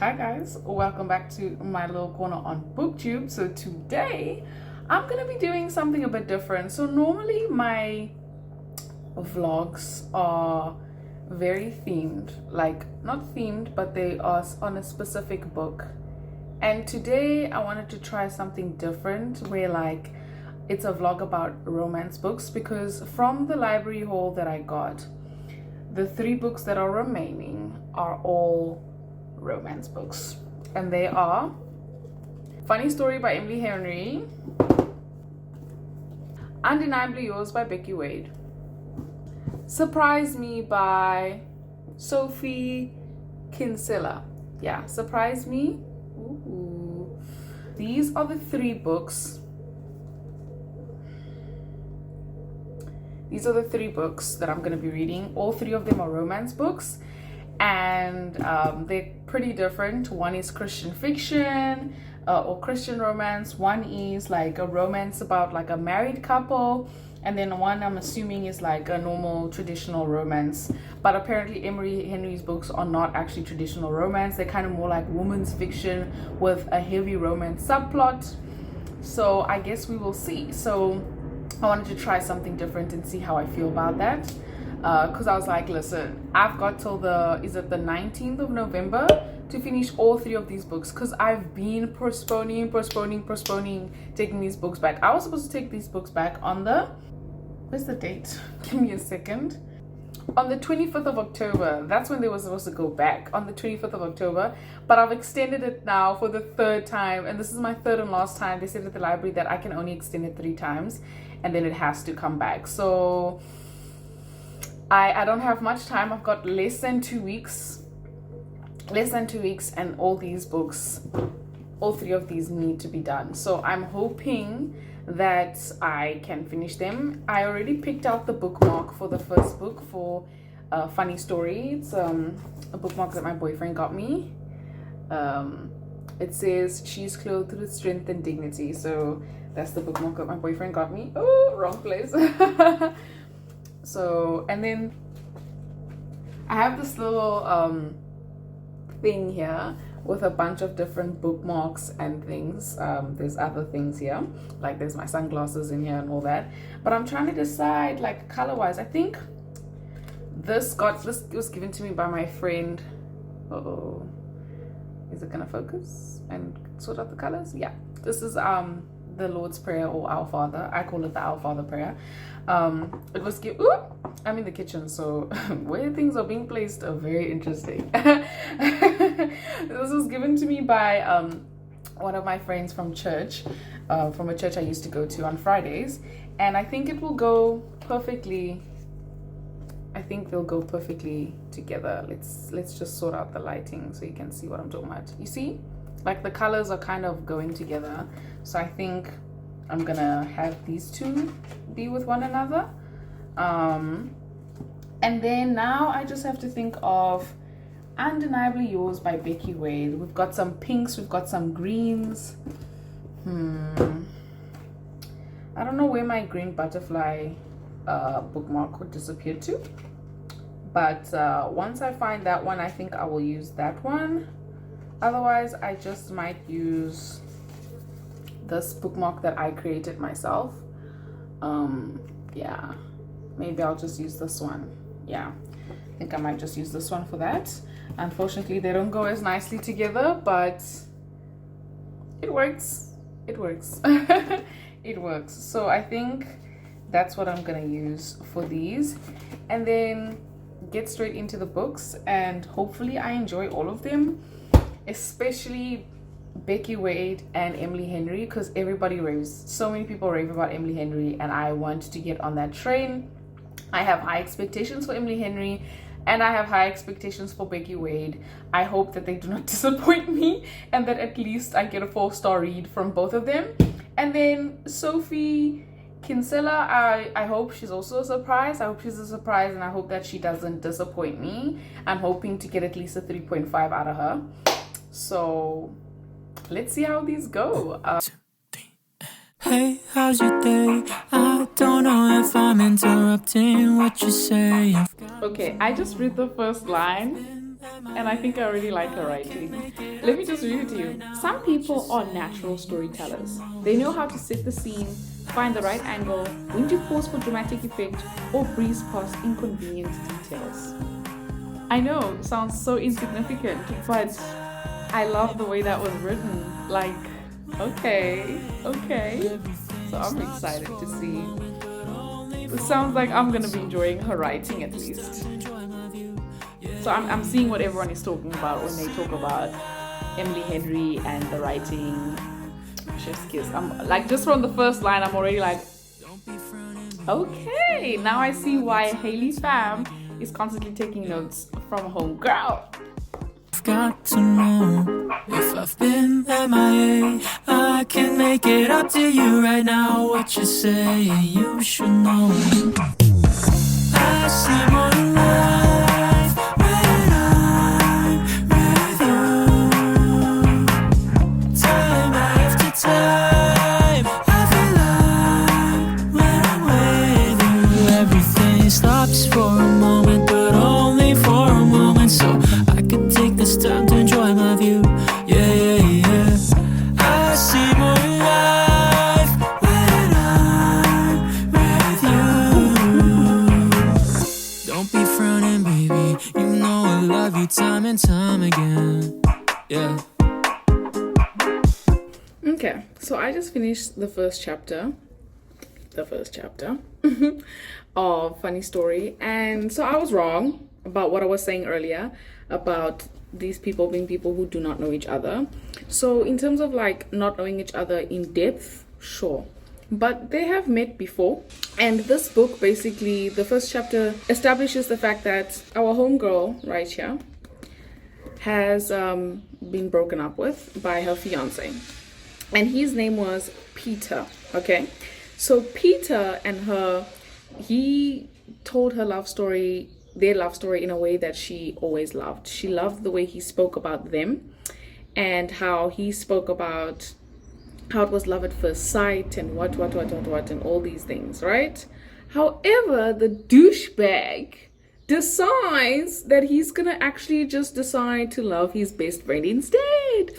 Hi guys, welcome back to my little corner on booktube. So today I'm gonna be doing something a bit different. So normally my vlogs are very themed, like not themed, but they are on a specific book. And today I wanted to try something different where like it's a vlog about romance books, because from the library haul that I got, the 3 books that are remaining are all romance books, and they are Funny Story by Emily Henry, Undeniably Yours by Becky Wade, Surprise Me by Sophie Kinsella. Yeah, Surprise Me. Ooh. These are the 3 books. These are the 3 books that I'm going to be reading. All 3 of them are romance books, and they're pretty different. One is Christian fiction or Christian romance. One is like a romance about like a married couple, and then one I'm assuming is like a normal traditional romance. But apparently Emily Henry's books are not actually traditional romance. They're kind of more like women's fiction with a heavy romance subplot. So I guess we will see. So I wanted to try something different and see how I feel about that. Because I was like, listen, I've got till the 19th of November to finish all 3 of these books, because I've been postponing taking these books back. I was supposed to take these books back on where's the date? Give me a second. On the 25th of October. That's when they were supposed to go back, on the 25th of October. But I've extended it now for the 3rd time, and this is my 3rd and last time. They said at the library that I can only extend it 3 times, and then it has to come back. So I don't have much time. I've got less than 2 weeks, and all these books, all 3 of these need to be done. So I'm hoping that I can finish them. I already picked out the bookmark for the first book, for Funny Story. It's a bookmark that my boyfriend got me. It says, "She's clothed with strength and dignity." So that's the bookmark that my boyfriend got me. Oh, wrong place. So, and then I have this little thing here with a bunch of different bookmarks and things. There's other things here, like there's my sunglasses in here and all that. But I'm trying to decide, like, color wise. I think this was given to me by my friend. Uh-oh. Is it gonna focus and sort out the colors? Yeah. This is the Lord's Prayer, or Our Father. I call it the Our Father prayer. It was I'm in the kitchen, so where things are being placed are very interesting. This was given to me by one of my friends from church, from a church I used to go to on Fridays, and I think it will go perfectly. I think they'll go perfectly together. Let's just sort out the lighting so you can see what I'm talking about. You see, like the colors are kind of going together. So I think I'm gonna have these 2 be with one another. And then now I just have to think of Undeniably Yours by Becky Wade. We've got some pinks, we've got some greens. I don't know where my green butterfly bookmark would disappear to. But once I find that one, I think I will use that one. Otherwise, I just might use this bookmark that I created myself. Yeah, maybe I'll just use this one. Yeah, I think I might just use this one for that. Unfortunately, they don't go as nicely together, but it works. It works. It works. So I think that's what I'm gonna use for these, and then get straight into the books, and hopefully I enjoy all of them, especially Becky Wade and Emily Henry, because everybody raves. So many people rave about Emily Henry, and I want to get on that train. I have high expectations for Emily Henry, and I have high expectations for Becky Wade. I hope that they do not disappoint me, and that at least I get a 4-star read from both of them. And then Sophie Kinsella, I hope she's also a surprise. I hope she's a surprise, and I hope that she doesn't disappoint me. I'm hoping to get at least a 3.5 out of her. So let's see how these go. Hey, how's your day? I don't know if I'm interrupting what you're saying. Okay, I just read the first line. and I think I really like her writing. Let me just read it to you. Some people are natural storytellers. They know how to set the scene, find the right angle, when to pause for dramatic effect, or breeze past inconvenient details. I know, it sounds so insignificant, but I love the way that was written. Like, okay. So I'm excited to see. It sounds like I'm gonna be enjoying her writing at least. So I'm seeing what everyone is talking about when they talk about Emily Henry and the writing. Chef's kiss. I'm like, just from the first line, I'm already like, okay, now I see why Haley Pham is constantly taking notes from Homegirl. I've got to know if I've been MIA. I can make it up to you right now. What you say, you should know. I see more life when I'm with you. Time after time, I feel alive when I'm with you. Everything stops for a moment, but only for a moment. So I could take this time to enjoy my view. Yeah. I see more life when I'm with you. Don't be frowning, baby. You know I love you time and time again. Yeah. Okay, so I just finished the first chapter of Funny Story, and so I was wrong about what I was saying earlier about these people being people who do not know each other. So in terms of like not knowing each other in depth, sure, but they have met before. And this book, basically the first chapter establishes the fact that our homegirl right here has been broken up with by her fiance, and his name was Peter. Okay, so Peter and her, he told her their love story in a way that she always loved. She loved the way he spoke about them, and how he spoke about how it was love at first sight and what and all these things, right? However, the douchebag decides that he's gonna actually just decide to love his best friend instead.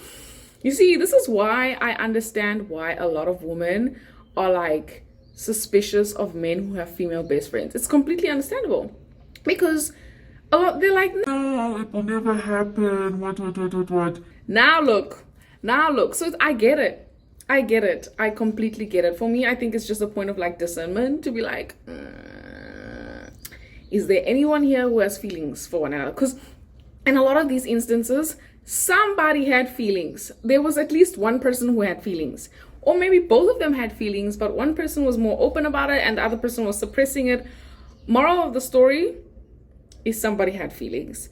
You see, this is why I understand why a lot of women are like suspicious of men who have female best friends. It's completely understandable, because they're like, no, it will never happen. What? Now look. So I get it. I completely get it. For me, I think it's just a point of like discernment to be like, is there anyone here who has feelings for one another? Because in a lot of these instances, somebody had feelings. There was at least one person who had feelings, or maybe both of them had feelings, but one person was more open about it and the other person was suppressing it. Moral of the story is somebody had feelings.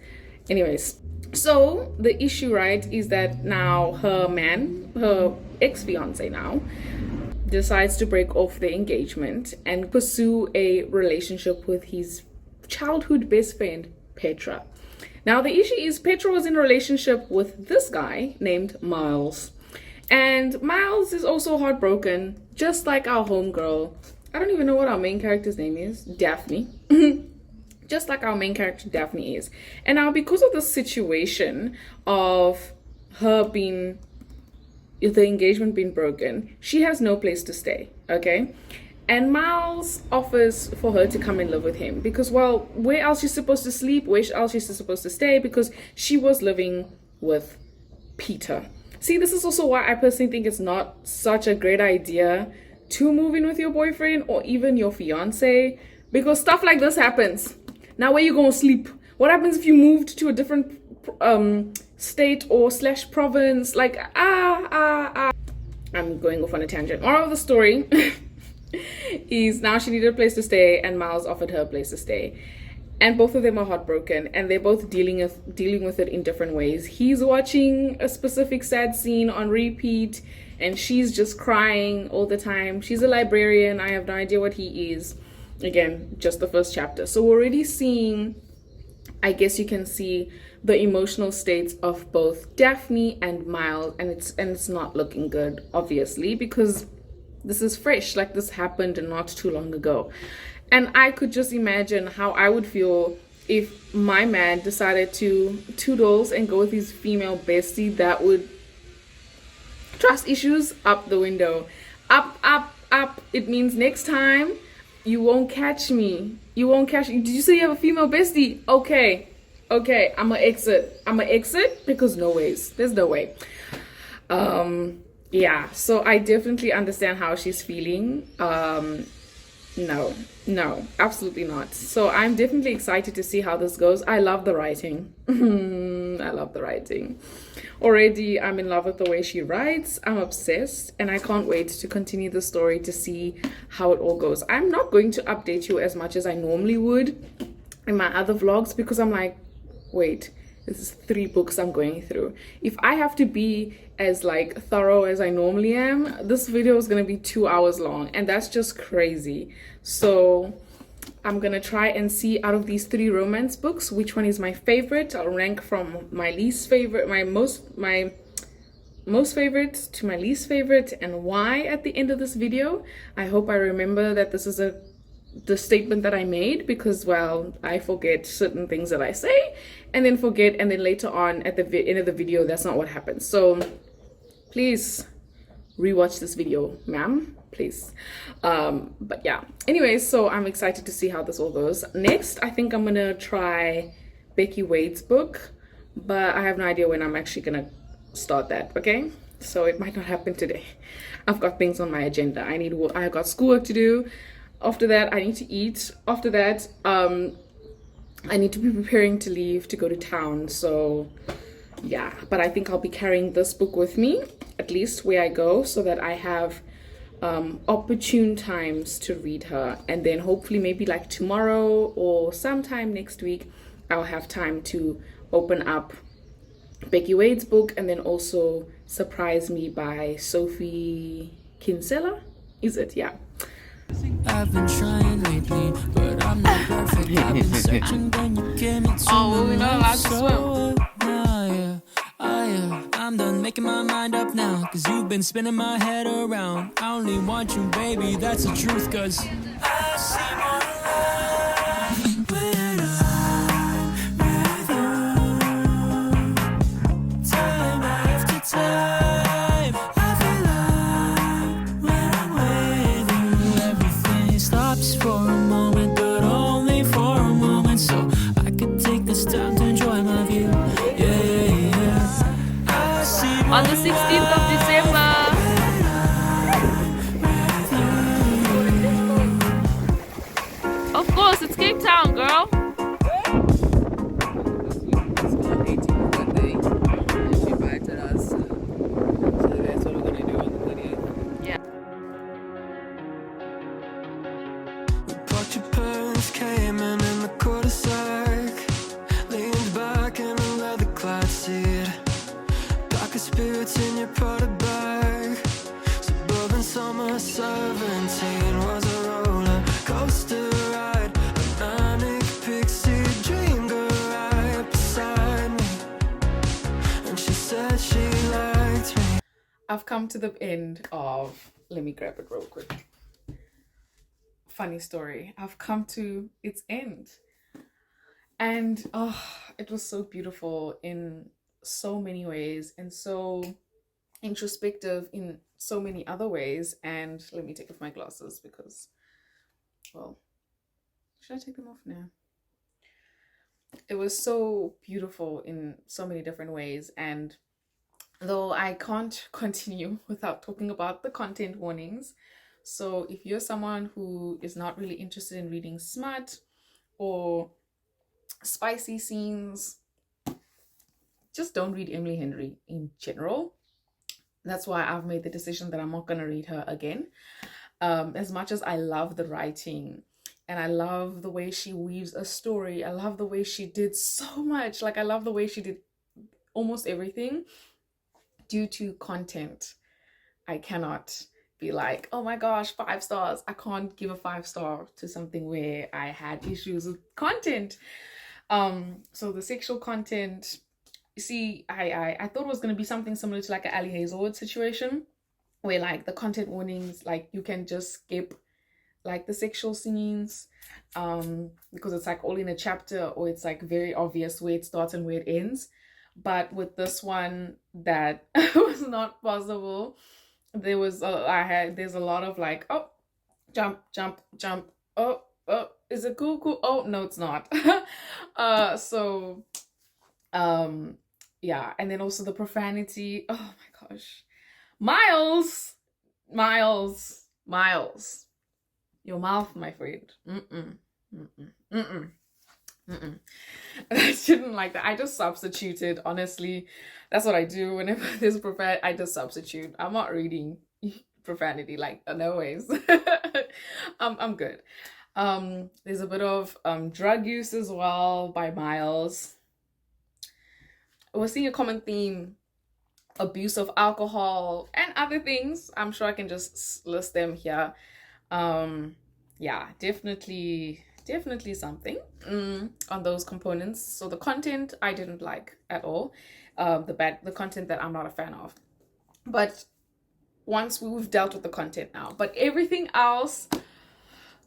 Anyways, so the issue, right, is that now her ex-fiance now decides to break off the engagement and pursue a relationship with his childhood best friend, Petra. Now the issue is Petra was in a relationship with this guy named Miles, and Miles is also heartbroken, just like our homegirl. I don't even know what our main character's name is, Daphne. Just like our main character Daphne is. And now because of the situation of the engagement being broken, she has no place to stay, okay? And Miles offers for her to come and live with him because, well, where else she's supposed to sleep? Where else she's supposed to stay? Because she was living with Peter. See, this is also why I personally think it's not such a great idea to move in with your boyfriend or even your fiance, because stuff like this happens. Now where you gonna sleep? What happens if you moved to a different state or / province? Like, I'm going off on a tangent. Moral of the story is now she needed a place to stay and Miles offered her a place to stay. And both of them are heartbroken and they're both dealing with it in different ways. He's watching a specific sad scene on repeat and she's just crying all the time. She's a librarian. I have no idea what he is. Again, just the first chapter. So we're already seeing, I guess you can see the emotional states of both Daphne and Miles, and it's not looking good, obviously, because this is fresh. Like, this happened not too long ago. And I could just imagine how I would feel if my man decided to toodles and go with his female bestie, that would trust issues up the window. Up, up, up. It means next time you won't catch me. You won't catch me. Did you say you have a female bestie? Okay. Okay, I'm gonna exit. I'm gonna exit because no ways. There's no way. Yeah, so I definitely understand how she's feeling. No, absolutely not. So I'm definitely excited to see how this goes. I love the writing. I love the writing. Already, I'm in love with the way she writes. I'm obsessed, and I can't wait to continue the story to see how it all goes. I'm not going to update you as much as I normally would in my other vlogs because I'm like, wait, this is 3 books I'm going through. If I have to be as like thorough as I normally am, this video is going to be 2 hours long, and that's just crazy. So I'm gonna try and see out of these 3 romance books which one is my favorite. I'll rank from my least favorite, my most favorite to my least favorite, and why at the end of this video. I hope I remember that this is the statement that I made, because well, I forget certain things that I say and then forget, and then later on at the end of the video that's not what happens. So please rewatch this video, ma'am, please. But yeah, anyways, so I'm excited to see how this all goes. Next, I think I'm gonna try Becky Wade's book, but I have no idea when I'm actually gonna start that. Okay, so it might not happen today. I've got things on my agenda. I've got schoolwork to do. After that, I need to eat. After that, I need to be preparing to leave to go to town. So yeah, but I think I'll be carrying this book with me, at least where I go, so that I have opportune times to read her. And then hopefully maybe like tomorrow or sometime next week, I'll have time to open up Becky Wade's book, and then also Surprise Me by Sophie Kinsella. Is it? Yeah. I've been trying lately, but I'm not perfect. I've been searching, then you came into we're not allowed to swim. I'm done making my mind up now, cause you've been spinning my head around. I only want you, baby, that's the truth, cause I see more life when I'm with you. Time after time, I feel like when I'm with you, everything stops for a moment, but only for a moment. So I could take this time to enjoy my view. On the 16th of December. Of course, it's Cape Town, girl. Yeah. But your parents came in the cul-de-sac, leaned back in a leather-clad seat. Spirits in your Prada bag. Suburban summer 17 was a roller coaster ride. A manic pixie dream girl right beside me, and she said she liked me. I've come to the end of, let me grab it real quick. Funny story. I've come to its end, and it was so beautiful in so many ways, and so introspective in so many other ways. And let me take off my glasses because, well, should I take them off now? It was so beautiful in so many different ways, and though I can't continue without talking about the content warnings. So if you're someone who is not really interested in reading smut or spicy scenes, just don't read Emily Henry in general. That's why I've made the decision that I'm not going to read her again. As much as I love the writing and I love the way she weaves a story, I love the way she did so much. Like, I love the way she did almost everything. Due to content, I cannot be like, oh my gosh, 5 stars. I can't give a 5-star to something where I had issues with content. So the sexual content, see, I thought it was going to be something similar to like an Ali Hazelwood situation, where like the content warnings, like you can just skip like the sexual scenes, because it's like all in a chapter, or it's like very obvious where it starts and where it ends. But with this one, that was not possible. There's a lot of like, oh, jump, jump, jump, oh, oh, is it cool, cool? Oh, no, it's not. So yeah, and then also the profanity. Oh my gosh. Miles, Miles, your mouth, my friend. Mm-mm, mm-mm, mm-mm, mm-mm. I shouldn't like that. I just substituted, honestly. That's what I do whenever there's profanity. I just substitute. I'm not reading profanity, like, no ways. I'm good. There's a bit of drug use as well by Miles. We're seeing a common theme: abuse of alcohol and other things. I'm sure I can just list them here. Yeah, definitely something on those components. So the content I didn't like at all. The content that I'm not a fan of. But once we've dealt with the content now, but everything else,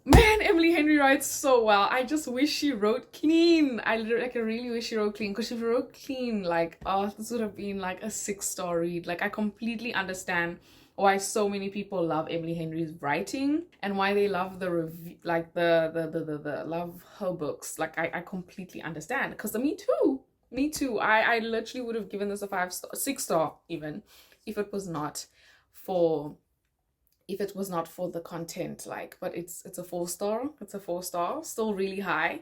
man, Emily Henry writes so well. I just wish she wrote clean. I really wish she wrote clean, because if she wrote clean, like, oh, this would have been like a 6-star read. Like, I completely understand why so many people love Emily Henry's writing and why they love the review, like the love her books. Like, I completely understand, because me too. I literally would have given this a 5-star, 6-star even, if it was not for the content. Like, but it's a 4-star. It's a 4-star, still really high.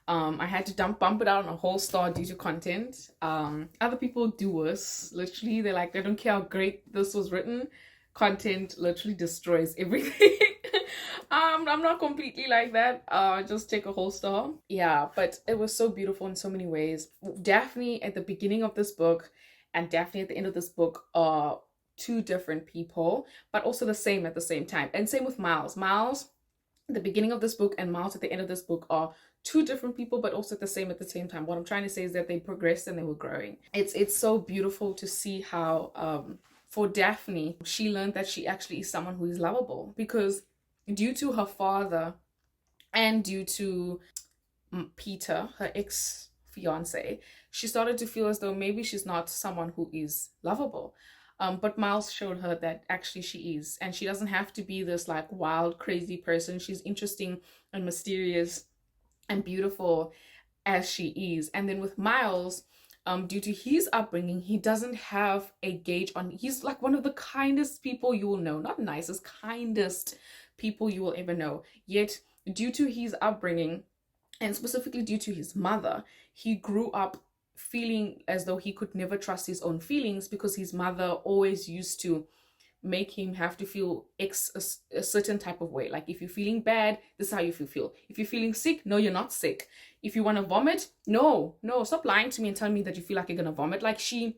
I had to bump it out on a whole star due to content. Other people do worse. Literally, they're like, I don't care how great this was written, content literally destroys everything. I'm not completely like that. Just take a whole star. Yeah, but it was so beautiful in so many ways. Daphne at the beginning of this book and Daphne at the end of this book are two different people, but also the same at the same time. And same with Miles. Miles at the beginning of this book and Miles at the end of this book are two different people, but also the same at the same time. What I'm trying to say is that they progressed and they were growing. It's so beautiful to see how for Daphne, she learned that she actually is someone who is lovable, because due to her father and due to Peter, her ex-fiance, she started to feel as though maybe she's not someone who is lovable. But Miles showed her that actually she is, and she doesn't have to be this like wild, crazy person. She's interesting and mysterious and beautiful as she is. And then with Miles, due to his upbringing, he doesn't have a gauge on. He's like one of the kindest people you will know, not nicest, kindest people you will ever know. Yet, due to his upbringing, and specifically due to his mother, he grew up feeling as though he could never trust his own feelings, because his mother always used to make him have to feel a certain type of way. Like, if you're feeling bad, this is how you feel. If you're feeling sick, no, you're not sick. If you want to vomit, no, stop lying to me and telling me that you feel like you're gonna vomit. Like, she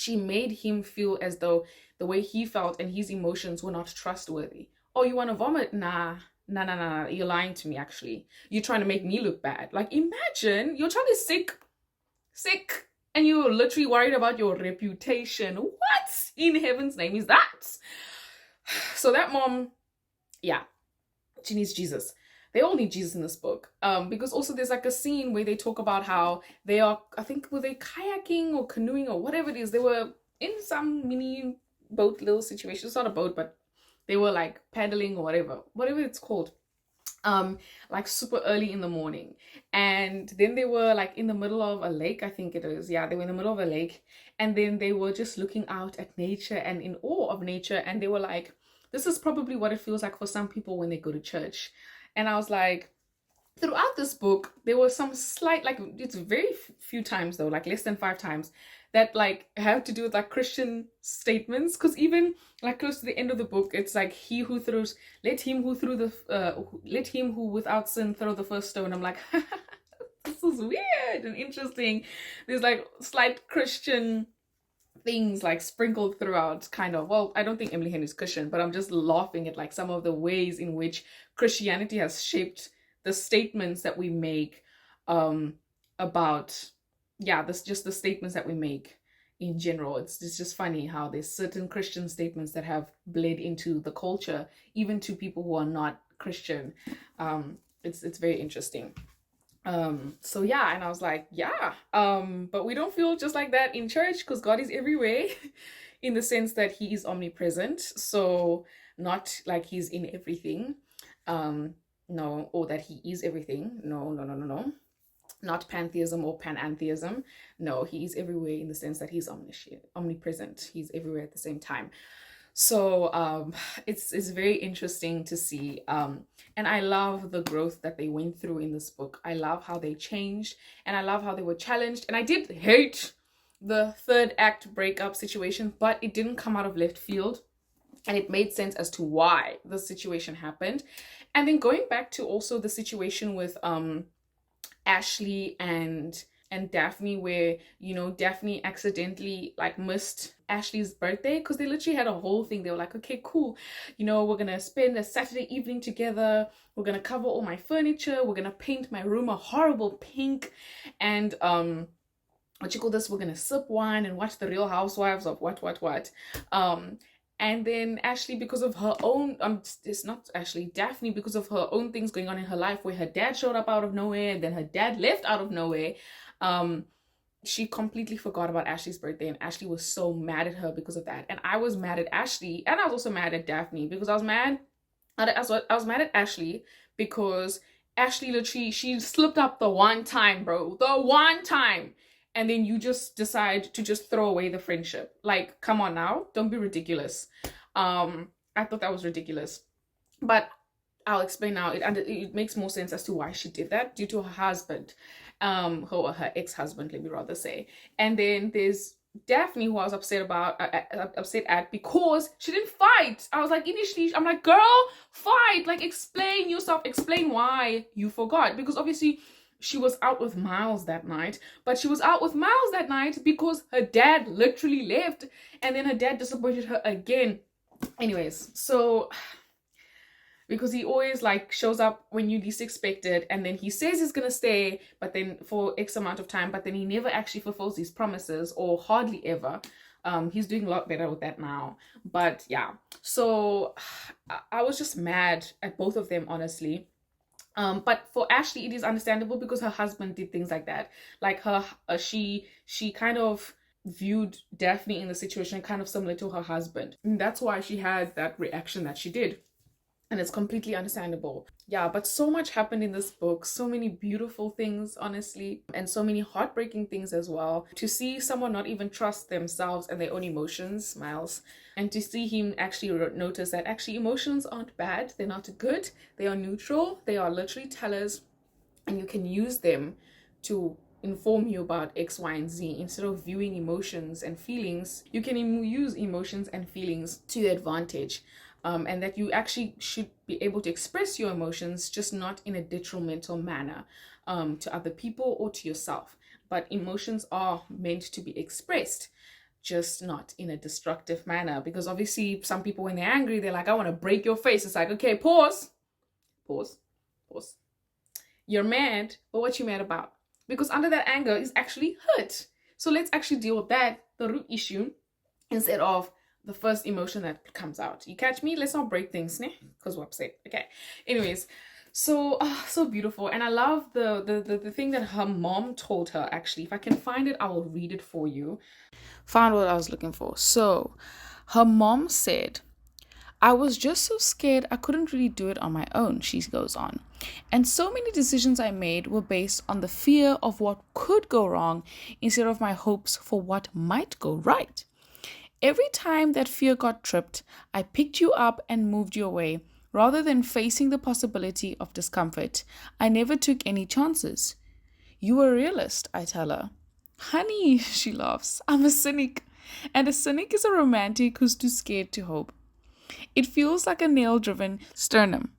made him feel as though the way he felt and his emotions were not trustworthy. Oh, you want to vomit? Nah, you're lying to me. Actually, you're trying to make me look bad. Like, imagine your child is sick, and you're literally worried about your reputation. What in heaven's name is that? So that mom, yeah, she needs Jesus. They all need Jesus in this book. Because also there's like a scene where they talk about how they are, I think, were they kayaking or canoeing or whatever it is. They were in some mini boat little situation. It's not a boat, but they were like paddling or whatever it's called. Like super early in the morning, and then they were like in the middle of a lake, I think it is. Yeah, they were in the middle of a lake, and then they were just looking out at nature and in awe of nature, and they were like, this is probably what it feels like for some people when they go to church. And I was like, throughout this book there was some slight, like, it's very few times though, like less than 5 times, that like have to do with like Christian statements. Because even like close to the end of the book, it's like, let him who without sin throw the first stone. I'm like, this is weird and interesting. There's like slight Christian things like sprinkled throughout, kind of. Well, I don't think Emily Henry's Christian, but I'm just laughing at like some of the ways in which Christianity has shaped the statements that we make about, the statements that we make in general. It's just funny how there's certain Christian statements that have bled into the culture, even to people who are not Christian. It's very interesting. So yeah, and I was like, yeah, but we don't feel just like that in church, because God is everywhere in the sense that he is omnipresent. So not like he's in everything. No, or that he is everything. No, no, no, no, no. Not pantheism or panentheism. No, he is everywhere in the sense that he's omniscient, omnipresent. He's everywhere at the same time. So it's very interesting to see, and I love the growth that they went through in this book. I love how they changed, and I love how they were challenged. And I did hate the third act breakup situation, but it didn't come out of left field, and it made sense as to why the situation happened. And then going back to also the situation with Ashley and Daphne, where, you know, Daphne accidentally like missed Ashley's birthday, because they literally had a whole thing. They were like, okay, cool, you know, we're gonna spend a Saturday evening together, we're gonna cover all my furniture, we're gonna paint my room a horrible pink, and what you call this, we're gonna sip wine and watch the Real Housewives of what and then Ashley, because of her own, it's not Ashley, Daphne, because of her own things going on in her life, where her dad showed up out of nowhere, and then her dad left out of nowhere, she completely forgot about Ashley's birthday, and Ashley was so mad at her because of that. And I was mad at Ashley, and I was also mad at Daphne, because I was mad at Ashley because Ashley literally, she slipped up the one time, bro, the one time. And then you just decide to just throw away the friendship. Like, come on now, don't be ridiculous. I thought that was ridiculous, but I'll explain now. It makes more sense as to why she did that, due to her husband, her ex-husband, let me rather say. And then there's Daphne, who I was upset at because she didn't fight. I was like, initially, I'm like, girl, fight, like, explain yourself, explain why you forgot, because obviously she was out with Miles that night, but she was out with Miles that night because her dad literally left, and then her dad disappointed her again. Anyways, so because he always like shows up when you least expect it, and then he says he's gonna stay, but then for X amount of time, but then he never actually fulfills his promises, or hardly ever. He's doing a lot better with that now, but yeah. So I was just mad at both of them, honestly. But for Ashley, it is understandable because her husband did things like that. Like she kind of viewed Daphne in the situation kind of similar to her husband. And that's why she had that reaction that she did. And it's completely understandable. Yeah, but so much happened in this book. So many beautiful things, honestly. And so many heartbreaking things as well. To see someone not even trust themselves and their own emotions, Miles. And to see him actually notice that actually emotions aren't bad. They're not good. They are neutral. They are literally tellers. And you can use them to inform you about X, Y, and Z. Instead of viewing emotions and feelings, you can use emotions and feelings to your advantage. And that you actually should be able to express your emotions, just not in a detrimental manner to other people or to yourself. But emotions are meant to be expressed, just not in a destructive manner. Because obviously some people, when they're angry, they're like, I want to break your face. It's like, okay, pause. You're mad, but what you mad about? Because under that anger is actually hurt. So let's actually deal with that, the root issue, instead of the first emotion that comes out. You catch me? Let's not break things, ne? Because we're upset. Okay. Anyways, so so beautiful. And I love the thing that her mom told her, actually. If I can find it, I will read it for you. Found what I was looking for. So her mom said, I was just so scared I couldn't really do it on my own, she goes on. And so many decisions I made were based on the fear of what could go wrong instead of my hopes for what might go right. Every time that fear got tripped, I picked you up and moved you away. Rather than facing the possibility of discomfort, I never took any chances. You were a realist, I tell her. Honey, she laughs, I'm a cynic. And a cynic is a romantic who's too scared to hope. It feels like a nail-driven sternum.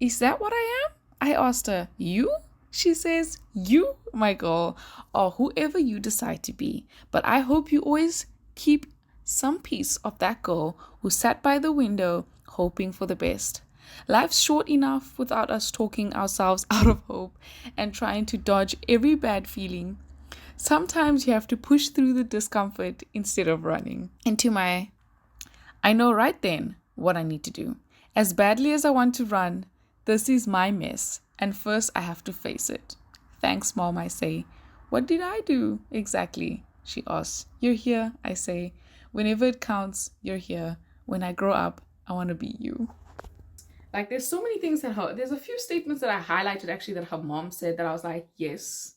Is that what I am? I asked her. You? She says, you, my girl, or whoever you decide to be. But I hope you always keep some piece of that girl who sat by the window hoping for the best. Life's short enough without us talking ourselves out of hope and trying to dodge every bad feeling. Sometimes you have to push through the discomfort instead of running. I know right then what I need to do. As badly as I want to run, This is my mess, and first I have to face it. Thanks, Mom, I say. What did I do exactly? She asks. You're here, I say. Whenever it counts, you're here. When I grow up, I want to be you. Like, there's so many things that there's a few statements that I highlighted actually that her mom said that I was like, yes,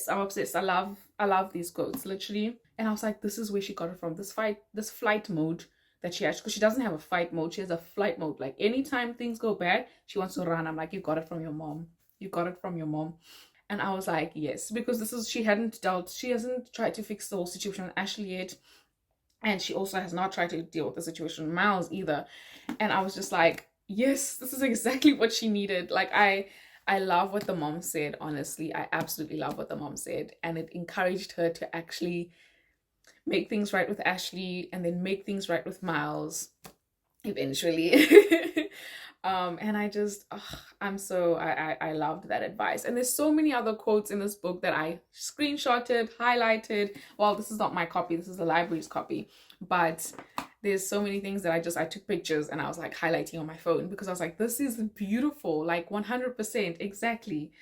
I'm obsessed. I love these quotes, literally. And I was like, this is where she got it from. This flight mode that she has, because she doesn't have a fight mode, she has a flight mode. Like, anytime things go bad, she wants to run. I'm like, you got it from your mom. You got it from your mom. And I was like, yes, because she hasn't tried to fix the whole situation with Ashley yet. And she also has not tried to deal with the situation with Miles either. And I was just like, yes, this is exactly what she needed. Like, I love what the mom said, honestly. I absolutely love what the mom said. And it encouraged her to actually make things right with Ashley and then make things right with Miles eventually. And I just, I loved that advice. And there's so many other quotes in this book that I screenshotted, highlighted. Well, this is not my copy, this is the library's copy, but there's so many things that I took pictures and I was like highlighting on my phone because I was like, this is beautiful, like 100% exactly.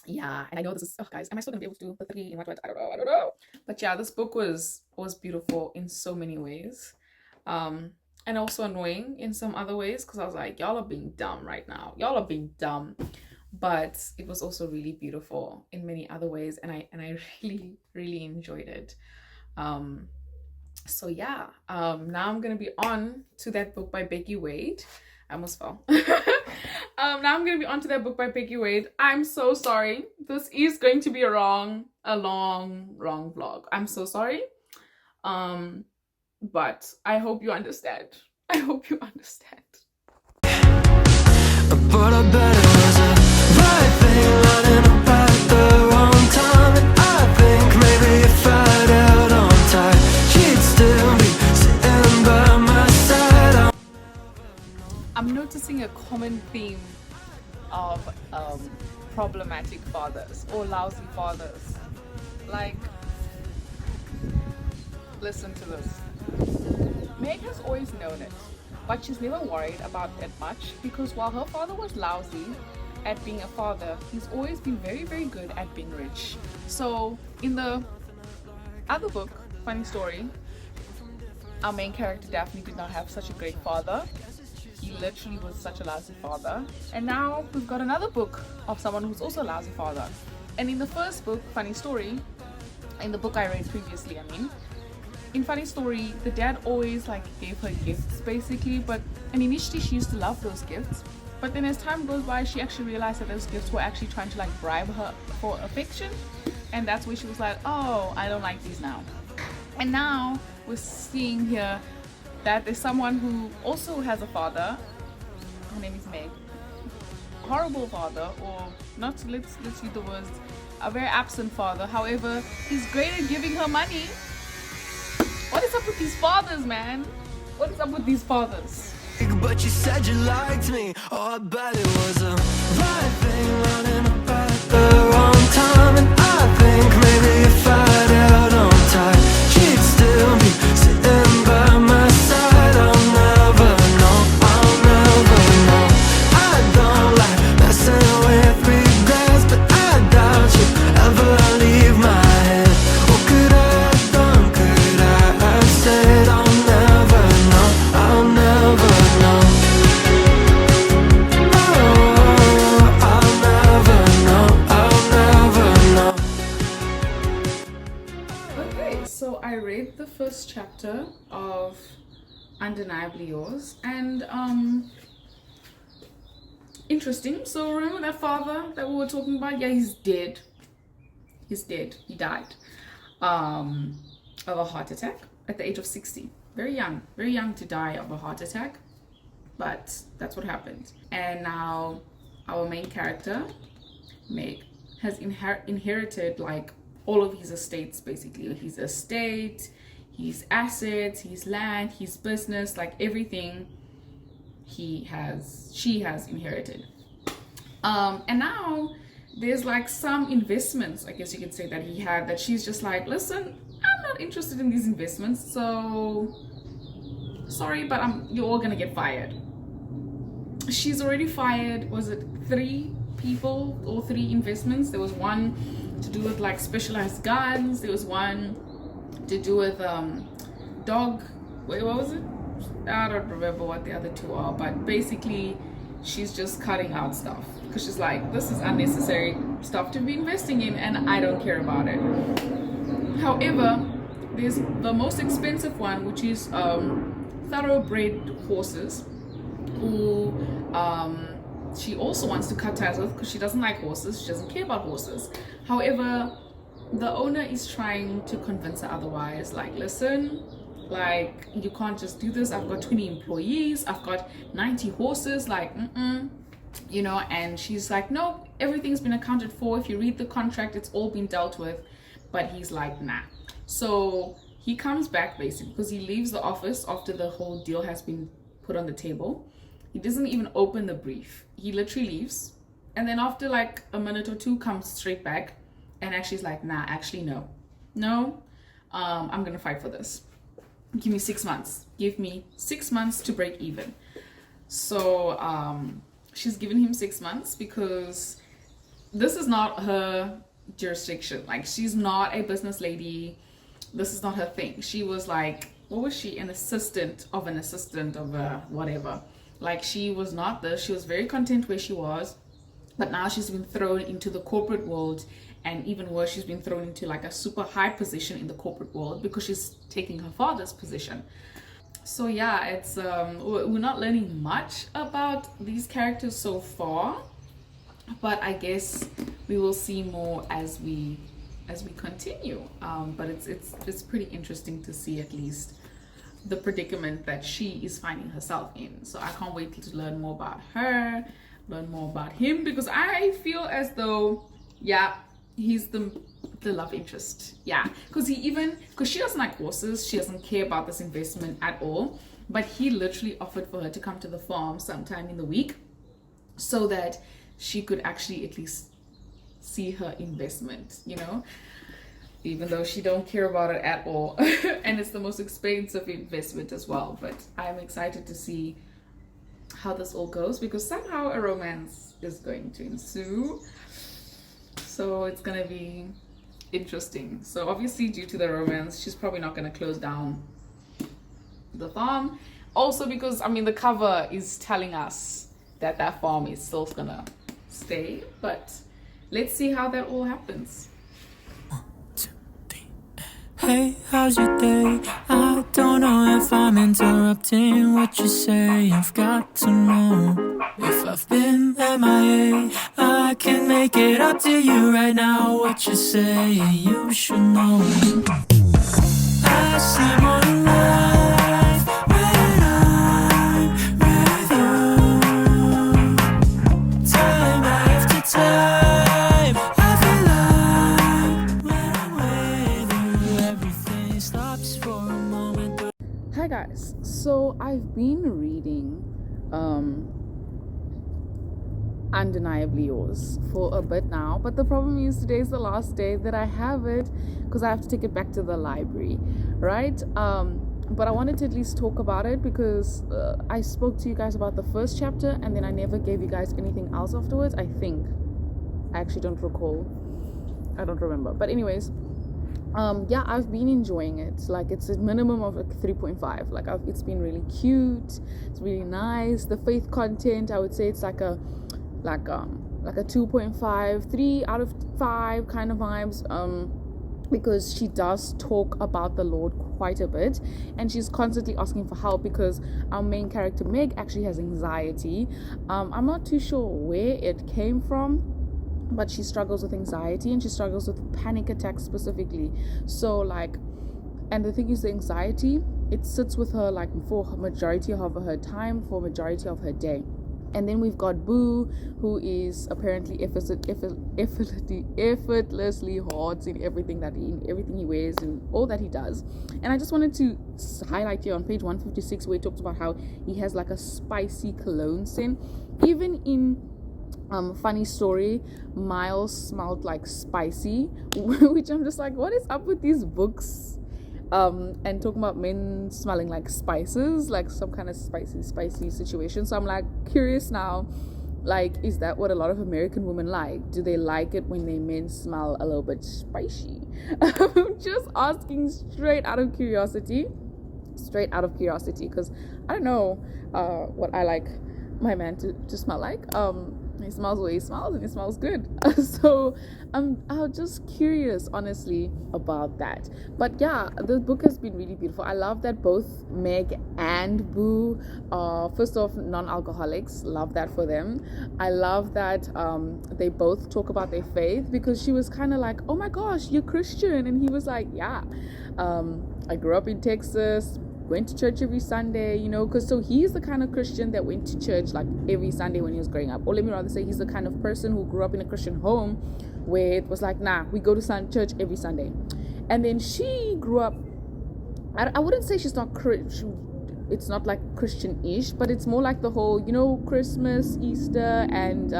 Yeah, and I know this is, guys, am I still gonna be able to do the 3 in what? I don't know. But yeah, this book was beautiful in so many ways. And also annoying in some other ways because I was like, y'all are being dumb right now. Y'all are being dumb. But it was also really beautiful in many other ways, and I really, really enjoyed it. So yeah, now I'm gonna be on to that book by Becky Wade. I almost fell. Now I'm gonna be on to that book by Becky Wade. I'm so sorry. This is going to be a long vlog. I'm so sorry. But I hope you understand. I hope you understand. But I bet it was a right thing running up at the wrong time. And I think maybe if I'd held on tight, she'd still be sitting by my side. I'm noticing a common theme of problematic fathers or lousy fathers. Like, listen to this. Meg has always known it, but she's never worried about it much because while her father was lousy at being a father, he's always been very, very good at being rich. So in the other book, funny story, our main character Daphne did not have such a great father. He literally was such a lousy father. And now we've got another book of someone who's also a lousy father. And in the first book, funny story, in the book I read previously, in Funny Story, the dad always like gave her gifts basically, and initially she used to love those gifts, but then as time goes by she actually realized that those gifts were actually trying to like bribe her for affection, and that's where she was like, oh, I don't like these now. And now we're seeing here that there's someone who also has a father. Her name is Meg. Horrible father, or not, let's use the words, a very absent father. However, he's great at giving her money. What is up with these fathers, man? What is up with these fathers? But you said you liked me. Oh, I bet it was a right thing running up at the wrong time. And I think maybe if I'd held on tight, she'd still be sitting by my side. I'll never know, I'll never know. I don't like messing with regrets, but I doubt you'd ever leave my head. What could I have done? Could I have said I'll never know, I'll never know. Oh, I'll never know, I'll never know. Okay, so I read the first chapter of Undeniably Yours, and interesting. So remember that father that we were talking about? Yeah, he's dead. He's dead. He died of a heart attack at the age of 60. Very young to die of a heart attack, but that's what happened. And now our main character, Meg, has inherited like all of his estates, basically. His estate, his assets, his land, his business, like everything she has inherited. And now there's like some investments, I guess you could say, that he had, that she's just like, listen, I'm not interested in these investments, so sorry, but you're all gonna get fired. she's already fired, was it 3 people or 3 investments? There was one to do with like specialized guns, there was one to do with dog, wait, what was it? I don't remember what the other 2 are, but basically she's just cutting out stuff because she's like, this is unnecessary stuff to be investing in and I don't care about it. However, there's the most expensive one, which is thoroughbred horses, who she also wants to cut ties with because she doesn't like horses, she doesn't care about horses. However, the owner is trying to convince her otherwise, like, listen, like, you can't just do this. I've got 20 employees, I've got 90 horses, like, you know. And she's like, no, everything's been accounted for. If you read the contract, it's all been dealt with. But he's like, nah. So he comes back basically because he leaves the office after the whole deal has been put on the table. He doesn't even open the brief. He literally leaves. And then after like a minute or 2 comes straight back and actually is like, nah, actually no, I'm gonna fight for this. Give me 6 months. Give me 6 months to break even. So she's given him 6 months because this is not her jurisdiction. Like, she's not a business lady. This is not her thing. She was like, what was she? An assistant of a whatever. Like, she was not this. She was very content where she was, but now she's been thrown into the corporate world, and even worse, she's been thrown into like a super high position in the corporate world because she's taking her father's position. So yeah, it's we're not learning much about these characters so far, but I guess we will see more as we continue. But it's pretty interesting to see at least the predicament that she is finding herself in. So I can't wait to learn more about her, learn more about him, because I feel as though, yeah, he's the love interest. Yeah, because she doesn't like horses, she doesn't care about this investment at all, but he literally offered for her to come to the farm sometime in the week so that she could actually at least see her investment, you know, even though she don't care about it at all. And it's the most expensive investment as well. But I'm excited to see how this all goes, because somehow a romance is going to ensue. So it's gonna be interesting. So obviously, due to the romance, she's probably not gonna close down the farm. Also because, I mean, the cover is telling us that that farm is still gonna stay, but let's see how that all happens. Hey, how's your day? I don't know if I'm interrupting what you say. I've got to know if I've been MIA. I can make it up to you right now. What you say, you should know. I see more life when I'm with you. Time after time. Hi guys, so I've been reading Undeniably Yours for a bit now, but the problem is today's the last day that I have it because I have to take it back to the library, right? But I wanted to at least talk about it because I spoke to you guys about the first chapter and then I never gave you guys anything else afterwards. I think I actually don't recall, I don't remember, but anyways, yeah, I've been enjoying it. Like, it's a minimum of like 3.5. Like, it's been really cute, it's really nice. The faith content, I would say it's like a 2.5, 3 out of 5 kind of vibes, because she does talk about the Lord quite a bit and she's constantly asking for help because our main character Meg actually has anxiety. I'm not too sure where it came from, but she struggles with anxiety and she struggles with panic attacks specifically. So like, and the thing is, the anxiety, it sits with her like for a majority of her time, for a majority of her day. And then we've got Boo, who is apparently effortlessly hot in everything he wears and all that he does. And I just wanted to highlight here on page 156 where he talks about how he has like a spicy cologne scent. Even in funny story, Miles smelled like spicy, which I'm just like, what is up with these books? and talking about men smelling like spices, like some kind of spicy situation. So I'm like curious now, like, is that what a lot of American women like? Do they like it when their men smell a little bit spicy? Just asking straight out of curiosity, because I don't know what I like my man to smell like. He smells the way he smells, and he smells good. So I'm just curious, honestly, about that. But yeah, the book has been really beautiful. I love that both Meg and Boo are, first off, non-alcoholics. Love that for them. I love that they both talk about their faith, because she was kind of like, oh my gosh, you're Christian, and he was like, yeah, I grew up in Texas, went to church every Sunday, you know, because so he's the kind of Christian that went to church like every Sunday when he was growing up. Or let me rather say, he's the kind of person who grew up in a Christian home where it was like, nah, we go to church every Sunday. And then she grew up, I wouldn't say she's not it's not like Christian-ish, but it's more like the whole, you know, Christmas, Easter, and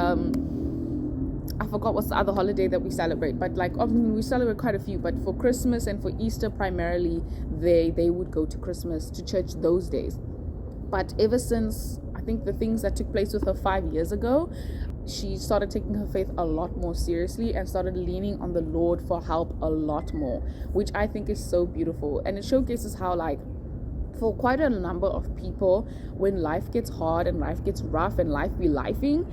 I forgot what's the other holiday that we celebrate, but like we celebrate quite a few. But for Christmas and for Easter primarily, they would go to church those days. But ever since, I think, the things that took place with her 5 years ago, she started taking her faith a lot more seriously and started leaning on the Lord for help a lot more, which I think is so beautiful. And it showcases how, like, for quite a number of people, when life gets hard and life gets rough and life be lifing,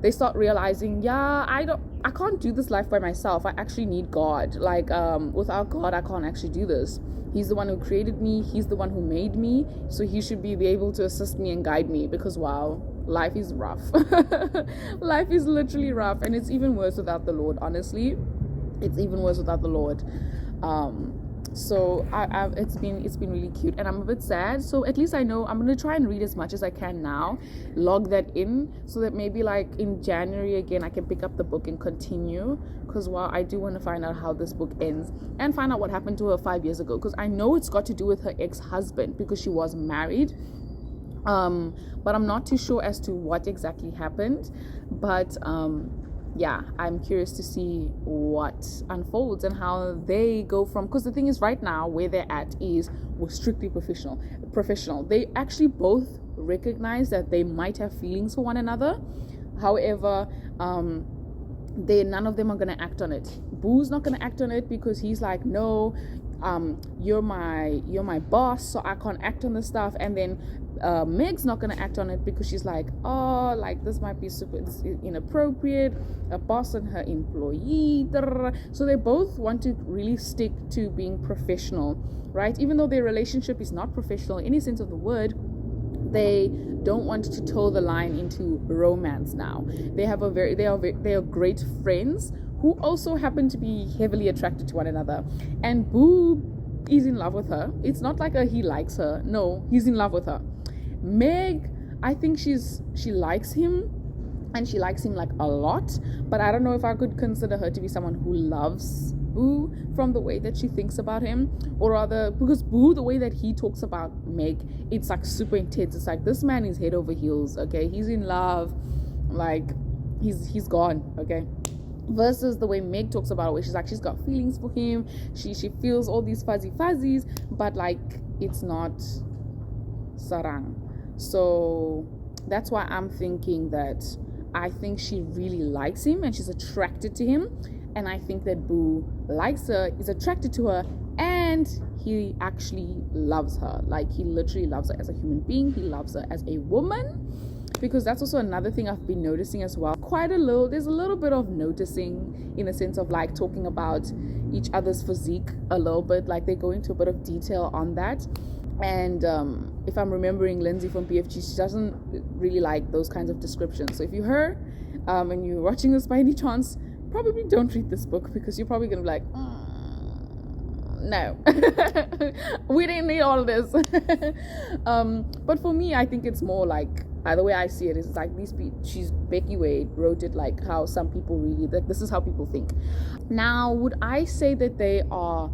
they start realizing, yeah, I can't do this life by myself. I actually need God. Like, without God, I can't actually do this. He's the one who created me. He's the one who made me. So he should be able to assist me and guide me, because, wow, life is rough. Life is literally rough. And it's even worse without the Lord, honestly. It's even worse without the Lord. So it's been really cute, and I'm a bit sad. So at least I know I'm gonna try and read as much as I can now, log that in, so that maybe like in January again I can pick up the book and continue. Because while I do want to find out how this book ends and find out what happened to her 5 years ago, because I know it's got to do with her ex-husband, because she was married. But I'm not too sure as to what exactly happened. But yeah, I'm curious to see what unfolds and how they go from, because the thing is, right now where they're at is we're strictly professional. They actually both recognize that they might have feelings for one another. However, none of them are going to act on it. Boo's not going to act on it, because he's like, no, you're my boss, so I can't act on this stuff. And then Meg's not gonna act on it, because she's like, oh, like, this might be super inappropriate, a boss and her employee. So they both want to really stick to being professional, right? Even though their relationship is not professional in any sense of the word, they don't want to toe the line into romance now. They are great friends who also happen to be heavily attracted to one another. And Boo is in love with her. It's not like he likes her. No, he's in love with her. Meg, I think she likes him, and she likes him like a lot, but I don't know if I could consider her to be someone who loves Boo from the way that she thinks about him. Or rather, because Boo, the way that he talks about Meg, it's like super intense. It's like, this man is head over heels, okay? He's in love, like he's gone, okay? Versus the way Meg talks about it, where she's like, she's got feelings for him, she feels all these fuzzies, but like, it's not sarang. So that's why I'm thinking that I think she really likes him and she's attracted to him, and I think that Boo likes her, is attracted to her, and he actually loves her. Like, he literally loves her as a human being. He loves her as a woman, because that's also another thing I've been noticing as well. There's a little bit of noticing, in a sense of like talking about each other's physique a little bit. Like, they go into a bit of detail on that. And if I'm remembering Lindsay from BFG, she doesn't really like those kinds of descriptions. So if you're her and you're watching this by any chance, probably don't read this book, because you're probably gonna be like, no, we didn't need all of this. But for me, I think it's more like, the way I see it is like, Becky Wade wrote it like how some people really, like, this is how people think. Now, would I say that they are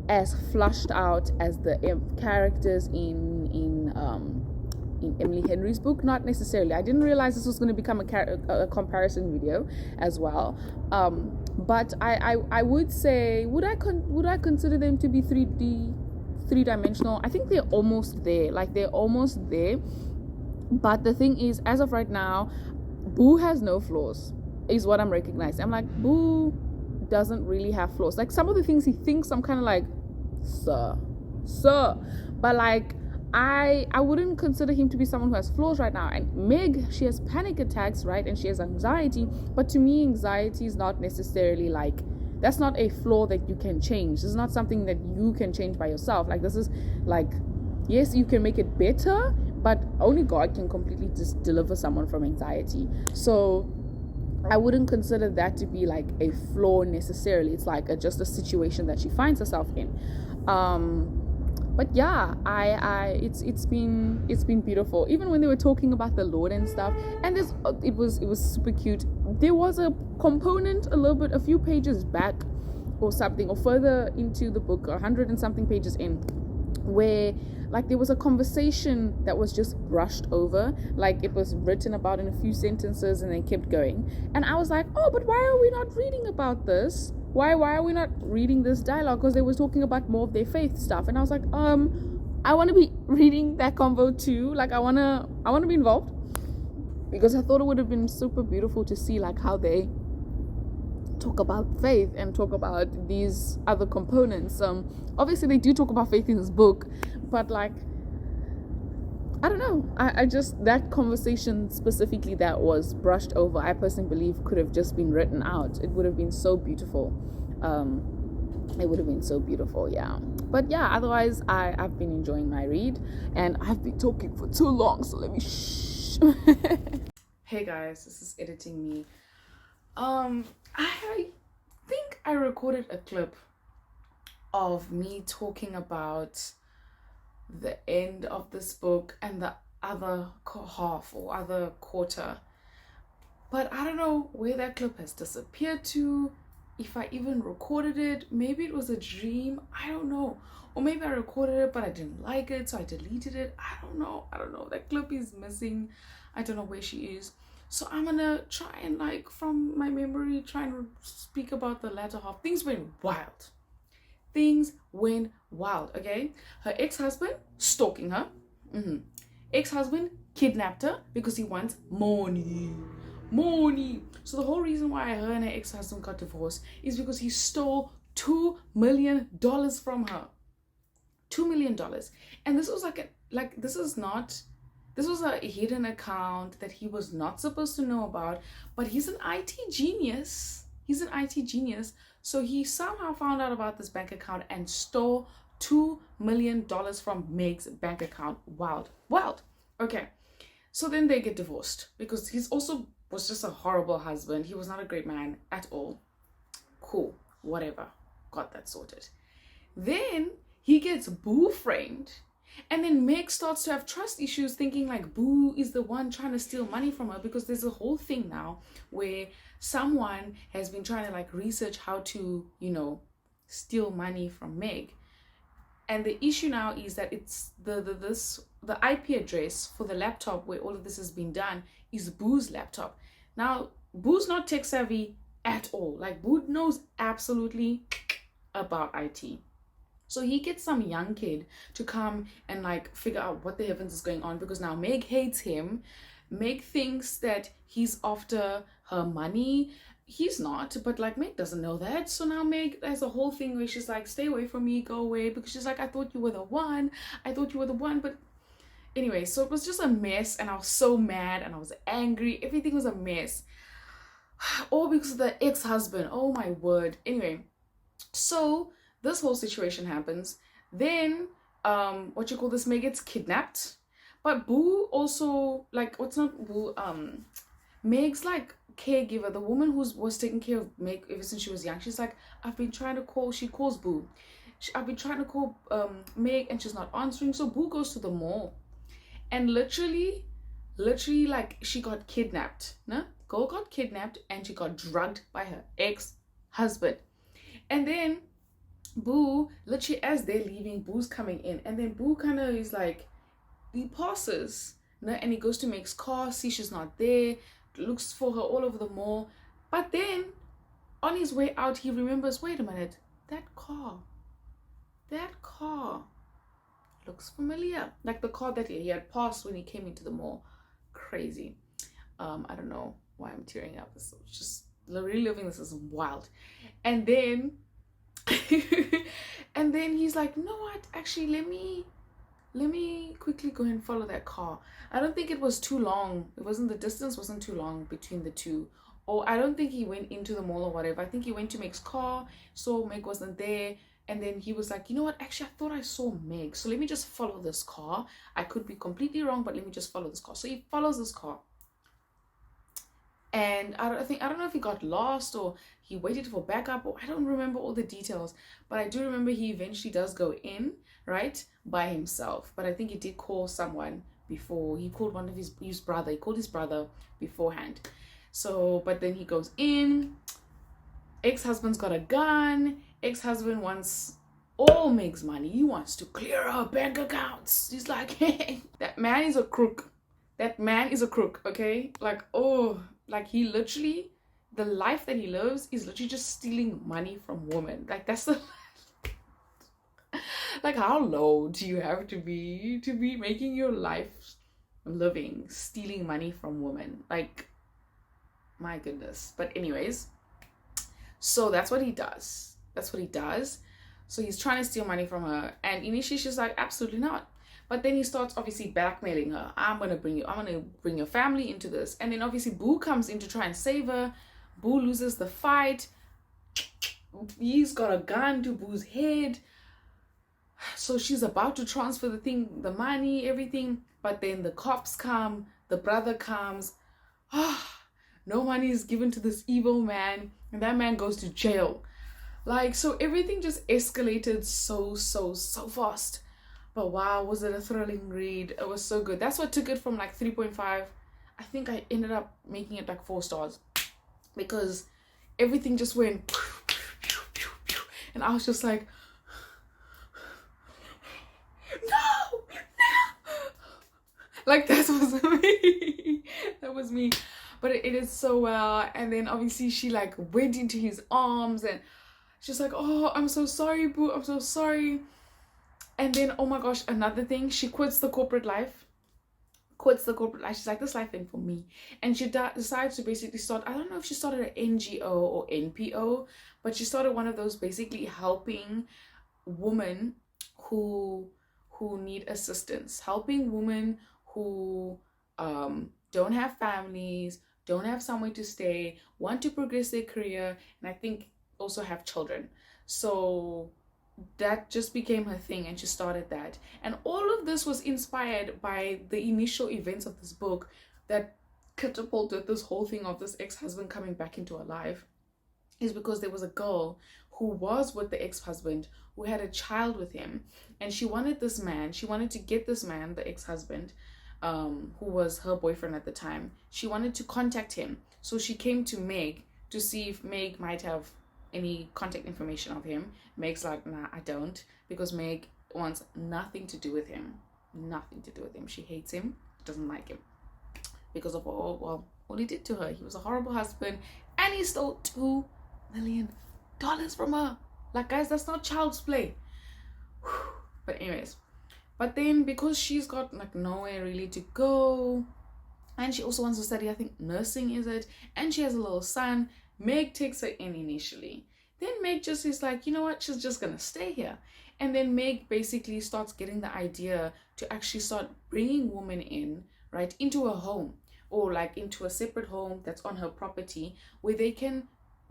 as flushed out as the characters in Emily Henry's book? Not necessarily. I didn't realize this was going to become a comparison video as well. But I would say, would I consider them to be 3D three-dimensional. I think they're almost there. Like, they're almost there. But the thing is, as of right now, Boo has no flaws, is what I'm recognizing. I'm like, Boo doesn't really have flaws. Like, some of the things he thinks, I'm kind of like, sir. But like, I wouldn't consider him to be someone who has flaws right now. And Meg, she has panic attacks, right? And she has anxiety. But to me, anxiety is not necessarily like, that's not a flaw that you can change. This is not something that you can change by yourself. Like, this is like, yes, you can make it better, but only God can completely just deliver someone from anxiety. So I wouldn't consider that to be like a flaw necessarily. It's like just a situation that she finds herself in. But yeah, it's been beautiful. Even when they were talking about the Lord and stuff, and it was super cute. There was a component a few pages back or something, or further into the book, 100 and something pages in, where like there was a conversation that was just brushed over, like it was written about in a few sentences and then kept going. And I was like, oh, but why are we not reading about this? Why are we not reading this dialogue? Because they were talking about more of their faith stuff. And I was like, I want to be reading that convo too. Like, I want to be involved, because I thought it would have been super beautiful to see like how they talk about faith and talk about these other components. Obviously they do talk about faith in this book, but like, I don't know, I just, that conversation specifically that was brushed over, I personally believe could have just been written out. It would have been so beautiful. It would have been so beautiful, yeah. But yeah, otherwise I've been enjoying my read, and I've been talking for too long, so let me shh. Hey guys, this is editing me. I think I recorded a clip of me talking about the end of this book and the other half or other quarter, but I don't know where that clip has disappeared to, if I even recorded it. Maybe it was a dream, I don't know, or maybe I recorded it but I didn't like it, so I deleted it. I don't know, that clip is missing. I don't know where she is. So I'm gonna try and, like, from my memory, try and speak about the latter half. Things went wild, okay? Her ex-husband stalking her. Ex-husband kidnapped her because he wants money. So the whole reason why her and her ex-husband got divorced is because he stole $2 million from her. $2 million. And this was this was a hidden account that he was not supposed to know about, but he's an IT genius. So he somehow found out about this bank account and stole $2 million from Meg's bank account. Wild. Okay. So then they get divorced because he's also was just a horrible husband. He was not a great man at all. Cool. Whatever. Got that sorted. Then he gets Boo framed. And then Meg starts to have trust issues, thinking like Boo is the one trying to steal money from her, because there's a whole thing now where someone has been trying to like research how to, steal money from Meg. And the issue now is that it's the IP address for the laptop where all of this has been done is Boo's laptop. Now, Boo's not tech savvy at all. Like, Boo knows absolutely about IT. So he gets some young kid to come and like figure out what the heavens is going on, because now Meg hates him. Meg thinks that he's after her money. He's not, but like Meg doesn't know that. So now Meg has a whole thing where she's like, stay away from me, go away, because she's like, I thought you were the one. But anyway, so it was just a mess, and I was so mad and I was angry. Everything was a mess. All because of the ex-husband. Oh my word. Anyway, so this whole situation happens. Then Meg gets kidnapped. But Boo also, like, what's not Boo, Meg's like caregiver, the woman who was taking care of Meg ever since she was young, she's like, she calls Boo, I've been trying to call Meg and she's not answering. So Boo goes to the mall, and literally like, she got kidnapped. Girl got kidnapped and she got drugged by her ex-husband. And then Boo, literally as they're leaving, Boo's coming in, and then Boo kind of is like, he passes, and he goes to Meg's car, see she's not there, looks for her all over the mall, but then on his way out he remembers, wait a minute, that car, looks familiar. Like the car that he had passed when he came into the mall. Crazy. I don't know why I'm tearing up. This is just reliving this is wild. And then and then he's like, no what, actually let me quickly go and follow that car. I don't think it was too long. The distance wasn't too long between the two. Or I don't think he went into the mall or whatever. I think he went to Meg's car, saw Meg wasn't there, and then he was like, you know what, actually I thought I saw Meg, so let me just follow this car. I could be completely wrong, but let me just follow this car. So he follows this car. And I don't know if he got lost or he waited for backup, or I don't remember all the details, but I do remember he eventually does go in, right, by himself. But I think he did call someone before. He called one of his brother. He called his brother beforehand. So, but then he goes in. Ex-husband's got a gun. Ex-husband wants all Meg's money. He wants to clear her bank accounts. He's like, hey, that man is a crook. That man is a crook, okay? Like, oh, like he literally, the life that he lives is literally just stealing money from women. Like that's the like how low do you have to be making your life living stealing money from women? Like, my goodness. But anyways, so that's what he does. So he's trying to steal money from her, and initially she's like, absolutely not. But then he starts obviously blackmailing her. I'm gonna bring your family into this. And then obviously Boo comes in to try and save her. Boo loses the fight. He's got a gun to Boo's head. So she's about to transfer the money, everything. But then the cops come, the brother comes. No money is given to this evil man, and that man goes to jail. Like, so everything just escalated so fast. But wow, was it a thrilling read. It was so good. That's what took it from like 3.5. I think I ended up making it like 4 stars, because everything just went and I was just like, no. Like that was me. That was me. But it did so well. And then obviously she like went into his arms and she's like, oh, I'm so sorry, Boo. I'm so sorry. And then, oh my gosh, another thing, she quits the corporate life. She's like, this life ain't for me. And she decides to basically start, I don't know if she started an NGO or NPO, but she started one of those basically helping women who need assistance, helping women who don't have families, don't have somewhere to stay, want to progress their career, and I think also have children. So that just became her thing, and she started that. And all of this was inspired by the initial events of this book that catapulted this whole thing of this ex-husband coming back into her life, is because there was a girl who was with the ex-husband, who had a child with him, and she wanted to get this man, the ex-husband, who was her boyfriend at the time, she wanted to contact him. So she came to Meg to see if Meg might have any contact information of him. Meg's like, nah, I don't, because Meg wants nothing to do with him. She hates him, doesn't like him, because of all he did to her. He was a horrible husband, and he stole $2 million from her. Like, guys, that's not child's play. But anyways, but then because she's got like nowhere really to go, and she also wants to study, I think nursing is it, and she has a little son, Meg takes her in initially. Then Meg just is like, you know what, she's just gonna stay here. And then Meg basically starts getting the idea to actually start bringing women in, right, into a home, or like into a separate home that's on her property, where they can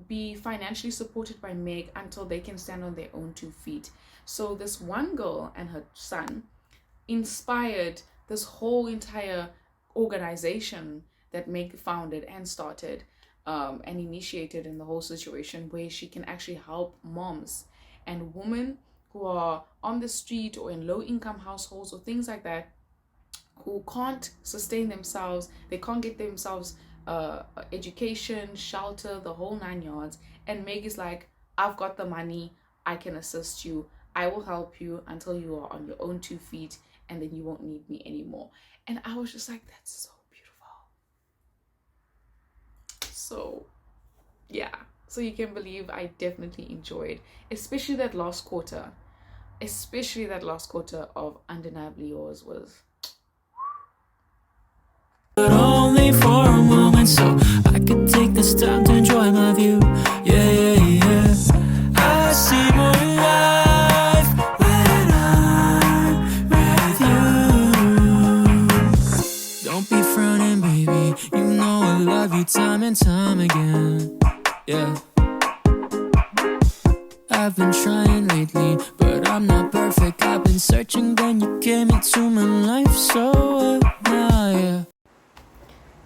be financially supported by Meg until they can stand on their own 2 feet. So this one girl and her son inspired this whole entire organization that Meg founded and started and initiated in the whole situation, where she can actually help moms and women who are on the street or in low income households or things like that, who can't sustain themselves, they can't get themselves education, shelter, the whole 9 yards. And Meg is like, I've got the money, I can assist you, I will help you until you are on your own 2 feet, and then you won't need me anymore. And I was just like, that's so beautiful. So yeah, so you can believe I definitely enjoyed, especially that last quarter. especially that last quarter of Undeniably Yours was. But only for a moment, so I could take this time to enjoy my view. Yeah, yeah, yeah. I see more life when I'm with you. Don't be frowning, baby. You know I love you time and time again. Yeah. I've been trying lately, but I'm not perfect. I've been searching, then you came into my life, so now, yeah.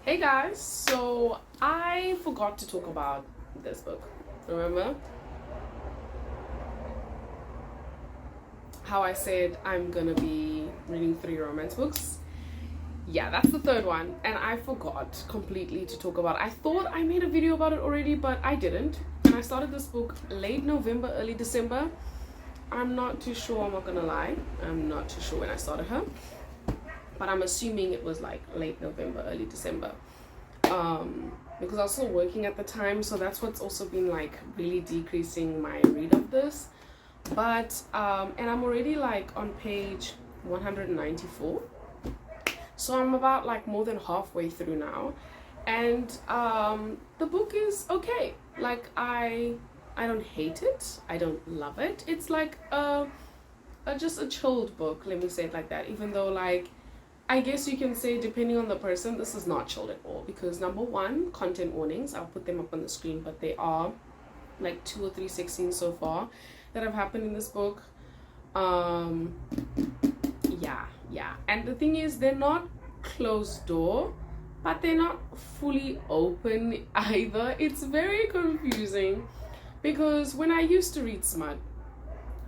Hey guys, so I forgot to talk about this book. Remember how I said I'm gonna be reading 3 romance books? Yeah, that's the third one, and I forgot completely to talk about it. I thought I made a video about it already, but I didn't. And I started this book late November, early December. I'm not too sure, I'm not gonna lie. I'm not too sure when I started her, but I'm assuming it was like late November, early December. Because I was still working at the time, so that's what's also been like really decreasing my read of this. But and I'm already like on page 194, so I'm about like more than halfway through now, and the book is okay. Like I don't hate it, I don't love it. It's like just a chilled book, let me say it like that, even though like I guess you can say, depending on the person, this is not chilled at all, because number one, content warnings, I'll put them up on the screen, but they are like 2 or 3 sex scenes so far that have happened in this book. Yeah, and the thing is, they're not closed door, but they're not fully open either. It's very confusing, because when I used to read smut,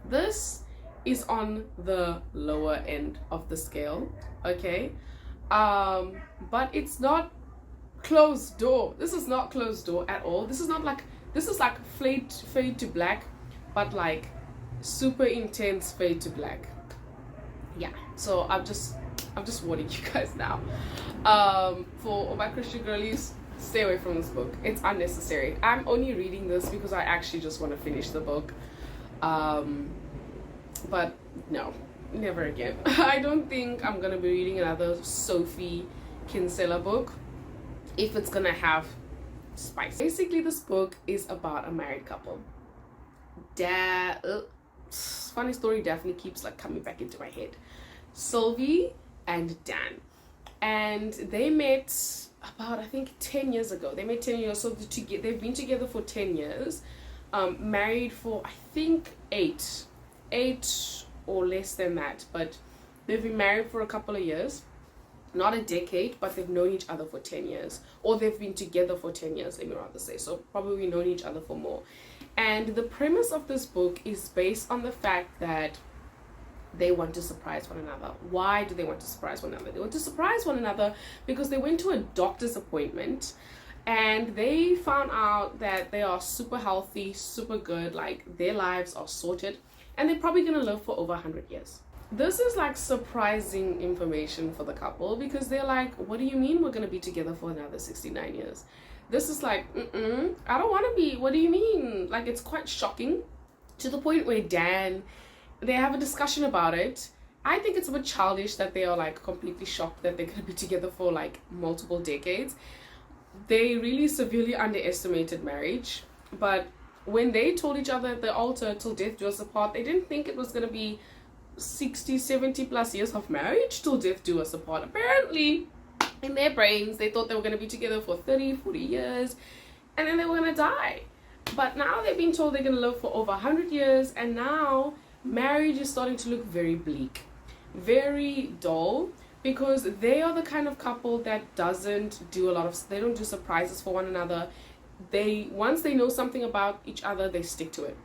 this is on the lower end of the scale, okay? But it's not closed door. This is not closed door at all. This is like fade to black, but like super intense fade to black. Yeah, so I'm just warning you guys now. For all my Christian girlies, stay away from this book. It's unnecessary. I'm only reading this because I actually just want to finish the book. But no, never again. I don't think I'm gonna be reading another Sophie Kinsella book if it's gonna have spice. Basically, this book is about a married couple. Funny story, Daphne keeps like coming back into my head. Sylvie and Dan, and they met about, I think, 10 years ago. They met 10 years, so they've been together for 10 years, married for, I think, 8 or less than that, but they've been married for a couple of years, not a decade, but they've known each other for 10 years, or they've been together for 10 years, let me rather say. So probably known each other for more. And the premise of this book is based on the fact that they want to surprise one another. Why do they want to surprise one another? They want to surprise one another because they went to a doctor's appointment and they found out that they are super healthy, super good, like their lives are sorted, and they're probably gonna live for over 100 years. This is like surprising information for the couple, because they're like, what do you mean we're gonna be together for another 69 years? This is like, I don't want to be. What do you mean? Like, it's quite shocking, to the point where they have a discussion about it. I think it's a bit childish that they are like completely shocked that they're gonna be together for like multiple decades. They really severely underestimated marriage. But when they told each other at the altar, till death do us apart, they didn't think it was gonna be 60, 70 plus years of marriage till death do us apart. Apparently, in their brains, they thought they were going to be together for 30, 40 years, and then they were going to die. But now they've been told they're going to live for over 100 years, and now marriage is starting to look very bleak, very dull, because they are the kind of couple that they don't do surprises for one another. Once they know something about each other, they stick to it.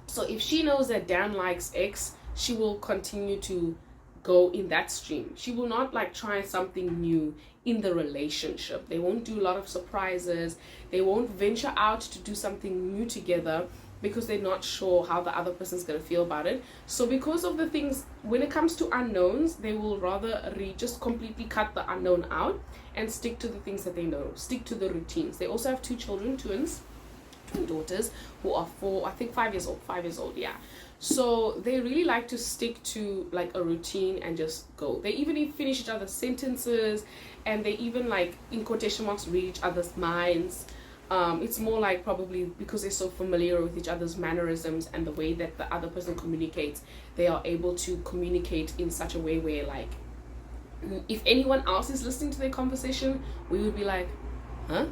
So if she knows that Dan likes X, she will continue to go in that stream. She will not like try something new in the relationship. They won't do a lot of surprises. They won't venture out to do something new together because they're not sure how the other person's going to feel about it. So because of the things, when it comes to unknowns, they will rather just completely cut the unknown out and stick to the things that they know, stick to the routines. They also have 2 children, twin daughters, who are 5 years old, yeah. So they really like to stick to like a routine and just go. They even finish each other's sentences, and they even like, in quotation marks, read each other's minds. It's more like probably because they're so familiar with each other's mannerisms and the way that the other person communicates, they are able to communicate in such a way where like, if anyone else is listening to their conversation, we would be like, huh?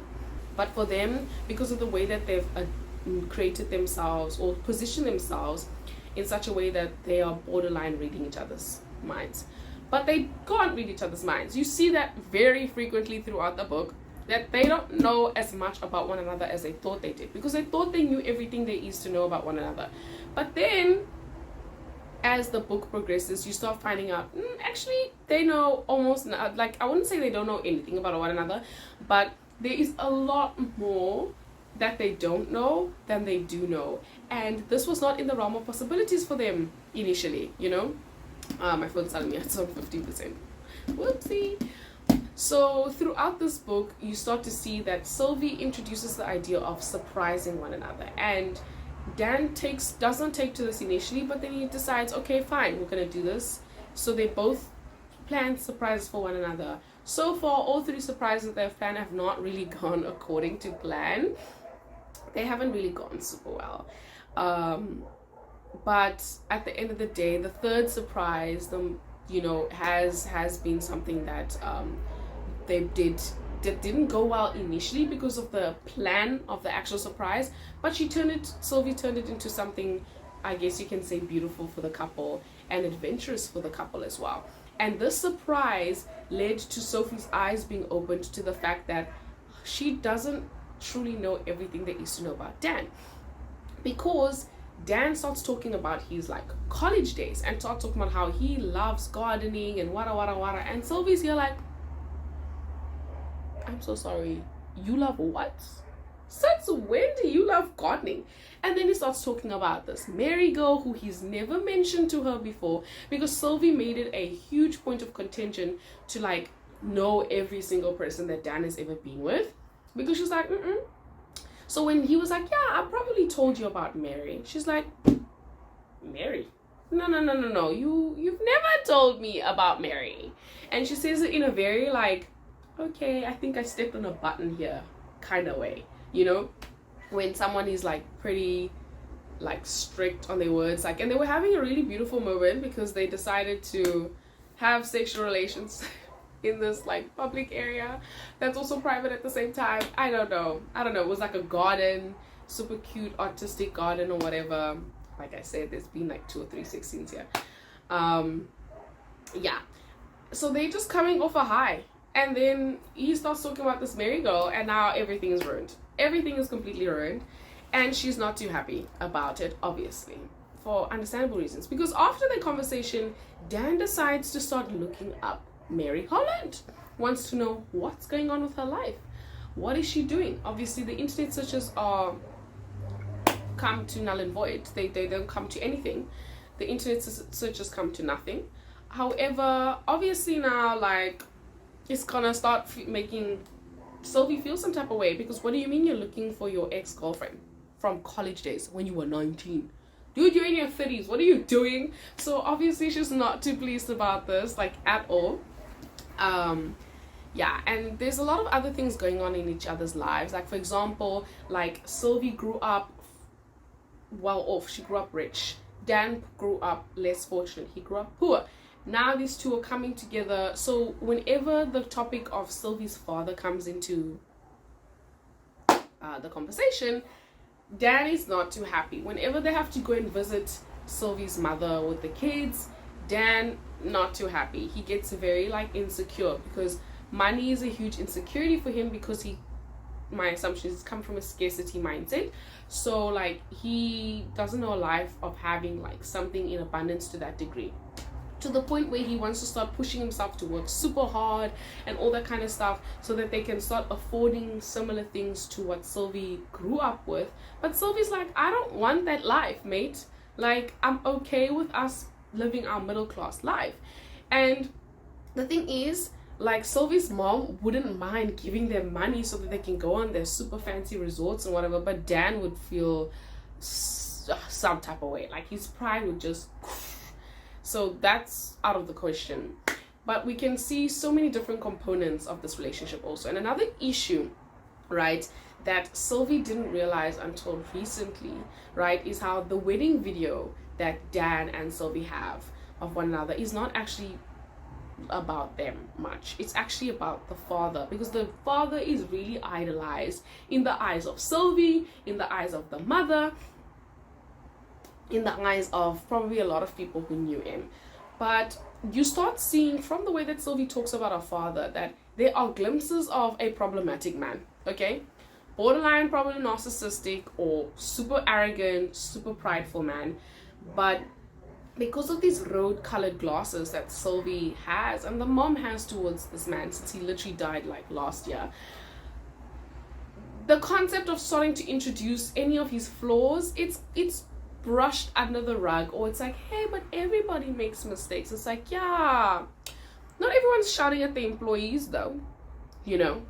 But for them, because of the way that they've created themselves or positioned themselves in such a way that they are borderline reading each other's minds. But they can't read each other's minds. You see that very frequently throughout the book, that they don't know as much about one another as they thought they did, because they thought they knew everything there is to know about one another. But then, as the book progresses, you start finding out, actually, they know almost, like, I wouldn't say they don't know anything about one another, but there is a lot more that they don't know than they do know. And this was not in the realm of possibilities for them initially, you know? My phone's telling me it's on 15%. Whoopsie. So throughout this book, you start to see that Sylvie introduces the idea of surprising one another. And Dan doesn't take to this initially, but then he decides, okay, fine, we're going to do this. So they both plan surprises for one another. So far, all three surprises they've planned have not really gone according to plan. They haven't really gone super well. But at the end of the day, the third surprise, has been something that they didn't go well initially because of the plan of the actual surprise, but Sylvie turned it into something, I guess you can say, beautiful for the couple and adventurous for the couple as well. And this surprise led to Sophie's eyes being opened to the fact that she doesn't truly know everything there is to know about Dan, because Dan starts talking about his like college days and starts talking about how he loves gardening and wada, and Sylvie's here like, I'm so sorry, you love what? Since when do you love gardening? And then he starts talking about this Mary girl who he's never mentioned to her before, because Sylvie made it a huge point of contention to like know every single person that Dan has ever been with, because she's like, So when he was like, yeah, I probably told you about Mary, she's like, Mary? No, you've never told me about Mary. And she says it in a very like, okay, I think I stepped on a button here kind of way, you know, when someone is like pretty like strict on their words, like, and they were having a really beautiful moment because they decided to have sexual relations in this like public area that's also private at the same time. I don't know, it was like a garden, super cute artistic garden or whatever. Like I said, there's been like 2 or 3 sex scenes here. Yeah, so they're just coming off a high, and then he starts talking about this Mary girl, and now everything is ruined. Everything is completely ruined, and she's not too happy about it, obviously, for understandable reasons. Because after the conversation, Dan decides to start looking up Mary Holland, wants to know what's going on with her life. What is she doing? Obviously, the internet searches are come to null and void. They don't come to anything. The internet searches come to nothing. However, obviously now, like, it's gonna start making Sylvie feel some type of way, because what do you mean you're looking for your ex-girlfriend from college days when you were 19? Dude, you're in your 30s. What are you doing? So obviously she's not too pleased about this, like, at all. Yeah, and there's a lot of other things going on in each other's lives. Like, for example, like, Sylvie grew up well off. She grew up rich. Dan grew up less fortunate. He grew up poor. Now these two are coming together. So whenever the topic of Sylvie's father comes into the conversation, Dan is not too happy. Whenever they have to go and visit Sylvie's mother with the kids, Dan not too happy. He gets very like insecure, because money is a huge insecurity for him, because my assumption is come from a scarcity mindset. So like he doesn't know a life of having like something in abundance to that degree, to the point where he wants to start pushing himself to work super hard and all that kind of stuff, so that they can start affording similar things to what Sylvie grew up with. But Sylvie's like, I don't want that life, mate. Like, I'm okay with us living our middle class life. And the thing is, like, Sylvie's mom wouldn't mind giving them money so that they can go on their super fancy resorts and whatever, but Dan would feel some type of way. Like his pride would just, so that's out of the question. But we can see so many different components of this relationship also. And another issue, right, that Sylvie didn't realize until recently, right, is how the wedding video that Dan and Sylvie have of one another is not actually about them much. It's actually about the father, because the father is really idolized in the eyes of Sylvie, in the eyes of the mother, in the eyes of probably a lot of people who knew him. But you start seeing from the way that Sylvie talks about her father that there are glimpses of a problematic man, okay? Borderline probably narcissistic or super arrogant, super prideful man. But because of these road-colored glasses that Sylvie has and the mom has towards this man, since he literally died like last year, the concept of starting to introduce any of his flaws, it's brushed under the rug. Or it's like, hey, but everybody makes mistakes. It's like, yeah, not everyone's shouting at the employees though, you know,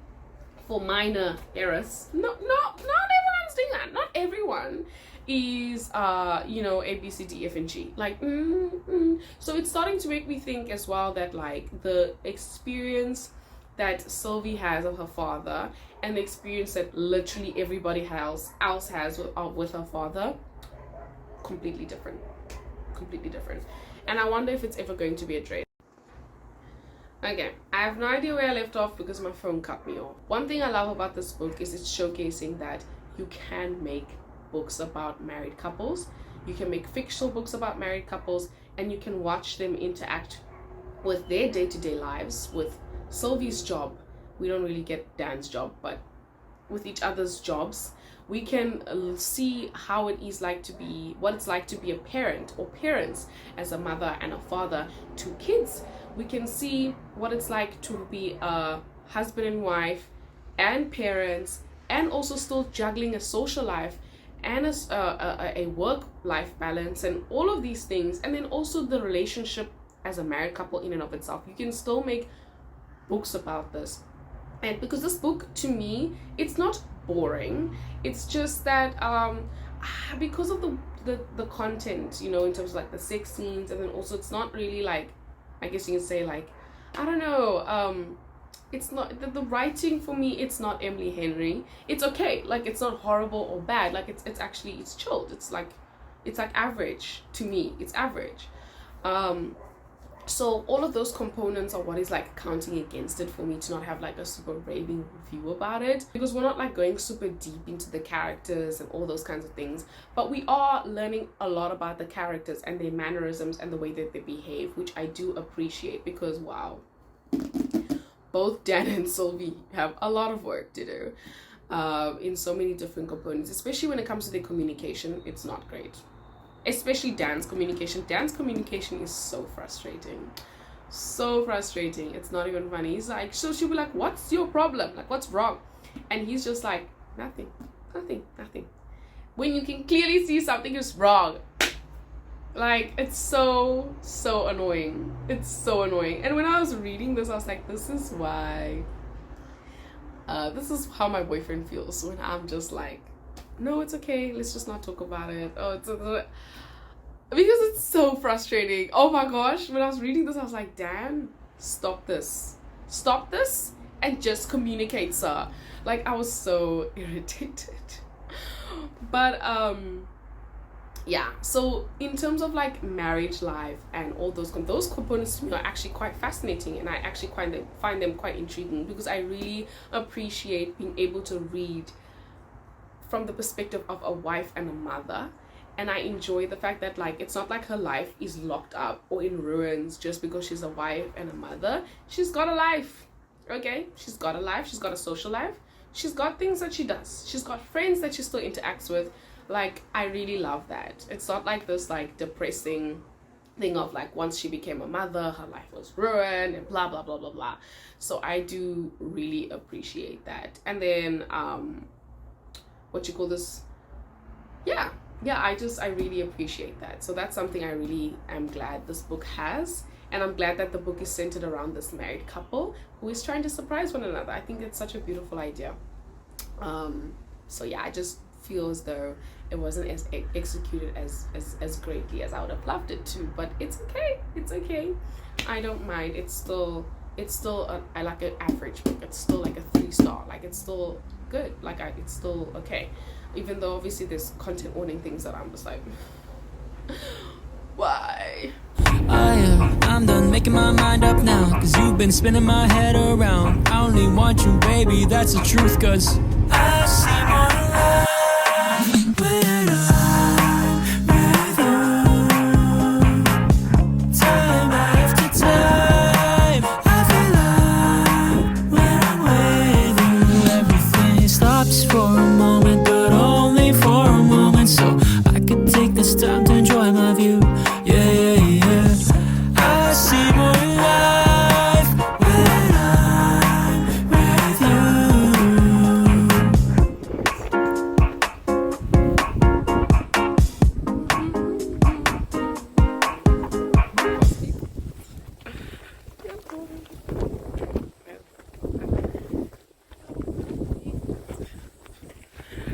for minor errors. Not everyone's doing that. Not everyone is you know, A, B, C, D, F, and G. Like, so it's starting to make me think as well that like the experience that Sylvie has of her father and the experience that literally everybody else has with her father, completely different. And I wonder if it's ever going to be addressed. Okay, I have no idea where I left off because my phone cut me off. One thing I love about this book is it's showcasing that you can make books about married couples. You can make fictional books about married couples, and you can watch them interact with their day-to-day lives, with Sylvie's job. We don't really get Dan's job, but with each other's jobs, we can see how it is like to be, what it's like to be a parent or parents as a mother and a father to kids. We can see what it's like to be a husband and wife and parents, and also still juggling a social life and a work-life balance and all of these things. And then also the relationship as a married couple in and of itself. You can still make books about this. And because this book, to me, it's not boring. It's just that because of the content, you know, in terms of like the sex scenes, and then also it's not really like, I guess you can say like, I don't know, it's not the writing for me, it's not Emily Henry. It's okay, like it's not horrible or bad, like it's actually, it's chilled. It's like average to me. It's average. So all of those components are what is like counting against it for me to not have like a super raving review about it, because we're not like going super deep into the characters and all those kinds of things, but we are learning a lot about the characters and their mannerisms and the way that they behave, which I do appreciate, because wow, both Dan and Sylvie have a lot of work to do in so many different components, especially when it comes to their communication. It's not great. Especially Dan's communication. Dan's communication is so frustrating. So frustrating. It's not even funny. He's like, so she'll be like, what's your problem? Like, what's wrong? And he's just like, nothing. When you can clearly see something is wrong. Like, it's so annoying. It's so annoying. And when I was reading this, I was like, this is why. This is how my boyfriend feels when I'm just like, no, it's okay, let's just not talk about it. Because it's so frustrating. Oh my gosh, when I was reading this, I was like, Dan, stop this and just communicate, sir. Like, I was so irritated. But yeah, so in terms of like marriage life and all those components to me are actually quite fascinating, and I actually find them quite intriguing, because I really appreciate being able to read from the perspective of a wife and a mother. And I enjoy the fact that like it's not like her life is locked up or in ruins just because she's a wife and a mother. She's got a life, okay? She's got a life, she's got a social life, she's got things that she does, she's got friends that she still interacts with. Like, I really love that. It's not like this like depressing thing of like once she became a mother, her life was ruined and blah blah blah blah blah. So I do really appreciate that. And then what you call this, yeah, I really appreciate that. So that's something I really am glad this book has, and I'm glad that the book is centered around this married couple who is trying to surprise one another. I think it's such a beautiful idea. So yeah, I just feel as though it wasn't as executed as greatly as I would have loved it to, but it's okay. I don't mind. It's still I like an average book. It's still like a 3-star. Like, it's still good. Like, it's still okay, even though obviously there's content warning things that I'm just like, why? I'm done making my mind up now, cause you've been spinning my head around. I only want you, baby, that's the truth, cause I see more life when I'm with you. Time after time, I feel like when I'm with you, everything stops for a moment, but only for a moment. So I could take this time to enjoy my view. Yeah. I see more life when I'm with you.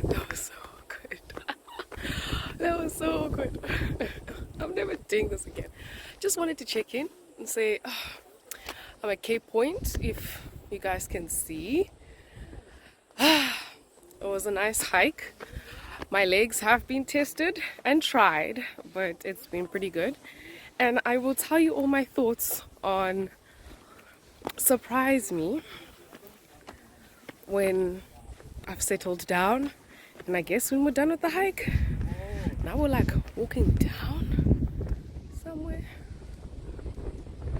That was so good. That was so good. I'm never doing this again. Just wanted to check in and say, I'm at Cape Point, if you guys can see. It was a nice hike. My legs have been tested and tried, but it's been pretty good. And I will tell you all my thoughts on Surprise Me when I've settled down, and I guess when we're done with the hike. Now we're like walking down somewhere.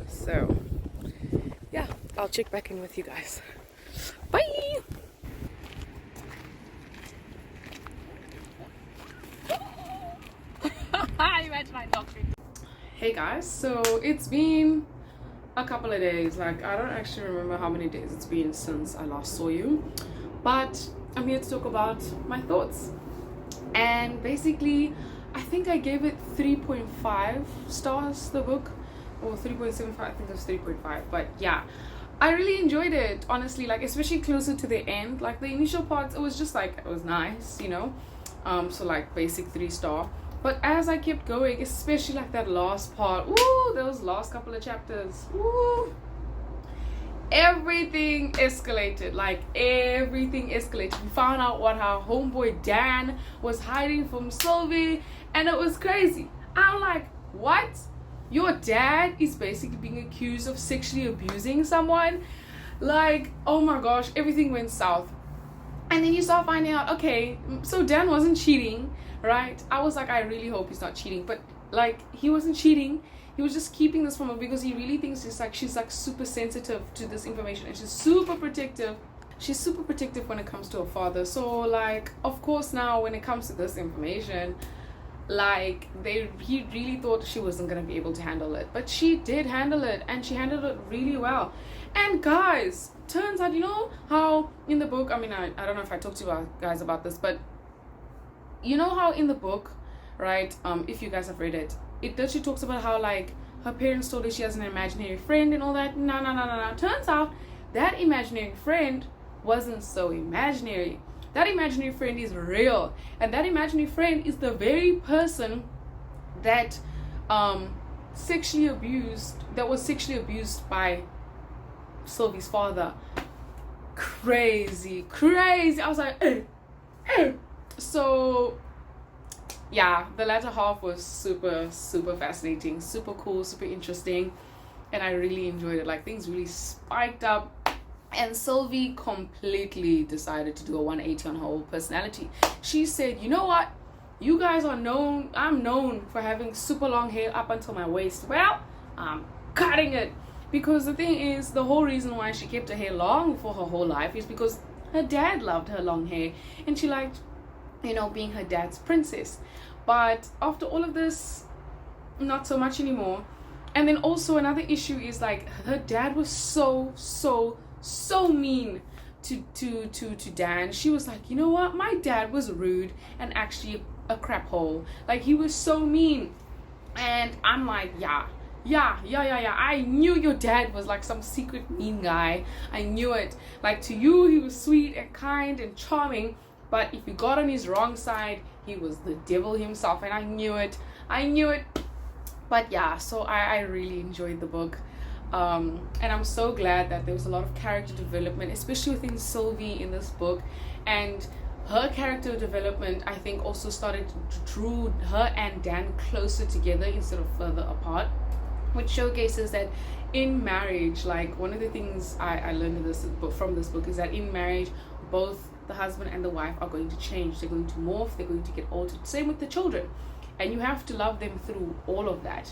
So yeah, I'll check back in with you guys. Bye. Hey guys, so it's been a couple of days. Like, I don't actually remember how many days it's been since I last saw you, but I'm here to talk about my thoughts. And basically, I think I gave it 3.5 stars, the book, or 3.75. I think it was 3.5. But yeah, I really enjoyed it, honestly. Like, especially closer to the end. Like, the initial parts, it was just like, it was nice, you know. So like basic 3-star. But as I kept going, especially like that last part, those last couple of chapters, everything escalated. Like, everything escalated. We found out what our homeboy Dan was hiding from Sylvie, and it was crazy. I'm like, what? Your dad is basically being accused of sexually abusing someone? Like, oh my gosh, everything went south. And then you start finding out, okay, so Dan wasn't cheating, right? I was like, I really hope he's not cheating. But like, he wasn't cheating. He was just keeping this from her because he really thinks she's like super sensitive to this information, and she's super protective. She's super protective when it comes to her father. So like, of course, now when it comes to this information, like, he really thought she wasn't gonna be able to handle it, but she did handle it, and she handled it really well. And guys, turns out, you know how in the book, I mean, I don't know if I talked to you guys about this, but you know how in the book, right, if you guys have read it, it literally talks about how like her parents told her she has an imaginary friend and all that. No. Turns out that imaginary friend wasn't so imaginary. That imaginary friend is real, and that imaginary friend is the very person that was sexually abused by Sylvie's father. Crazy. I was like, So yeah, the latter half was super fascinating, super cool, super interesting, and I really enjoyed it. Like, things really spiked up, and Sylvie completely decided to do a 180 on her whole personality. She said, you know what, you guys are known, I'm known for having super long hair up until my waist. Well, I'm cutting it. Because the thing is, the whole reason why she kept her hair long for her whole life is because her dad loved her long hair, and she liked, you know, being her dad's princess. But after all of this, not so much anymore. And then also another issue is like, her dad was so mean to Dan. She was like, you know what, my dad was rude and actually a crap hole. Like, he was so mean. And I'm like, yeah, I knew your dad was like some secret mean guy. I knew it. Like, to you he was sweet and kind and charming, But if you got on his wrong side, he was the devil himself, and I knew it. But yeah, so I really enjoyed the book. And I'm so glad that there was a lot of character development, especially within Sylvie in this book. And her character development, I think, also drew her and Dan closer together instead of further apart, which showcases that in marriage, like, one of the things I learned from this book is that in marriage, both the husband and the wife are going to change. They're going to morph, they're going to get altered. Same with the children. And you have to love them through all of that.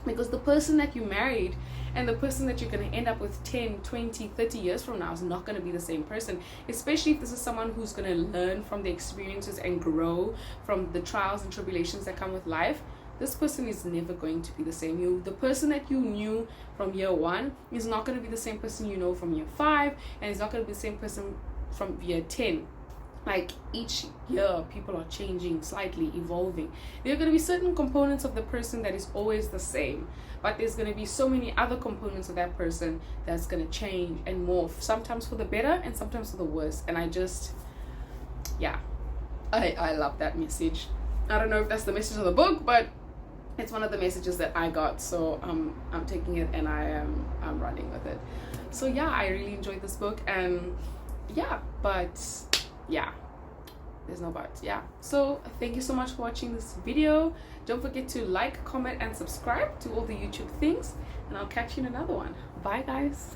Because the person that you married and the person that you're going to end up with 10, 20, 30 years from now is not going to be the same person. Especially if this is someone who's going to learn from the experiences and grow from the trials and tribulations that come with life. This person is never going to be the same. The person that you knew from year 1 is not going to be the same person you know from year 5, and it's not going to be the same person from year 10. Like, each year people are changing, slightly evolving. There are going to be certain components of the person that is always the same, but there's going to be so many other components of that person that's going to change and morph, sometimes for the better and sometimes for the worse. And I love that message. I don't know if that's the message of the book, but it's one of the messages that I got, so I'm taking it and I'm running with it. So yeah, I really enjoyed this book, and there's no but. So thank you so much for watching this video. Don't forget to like, comment, and subscribe to all the YouTube things, and I'll catch you in another one. Bye guys.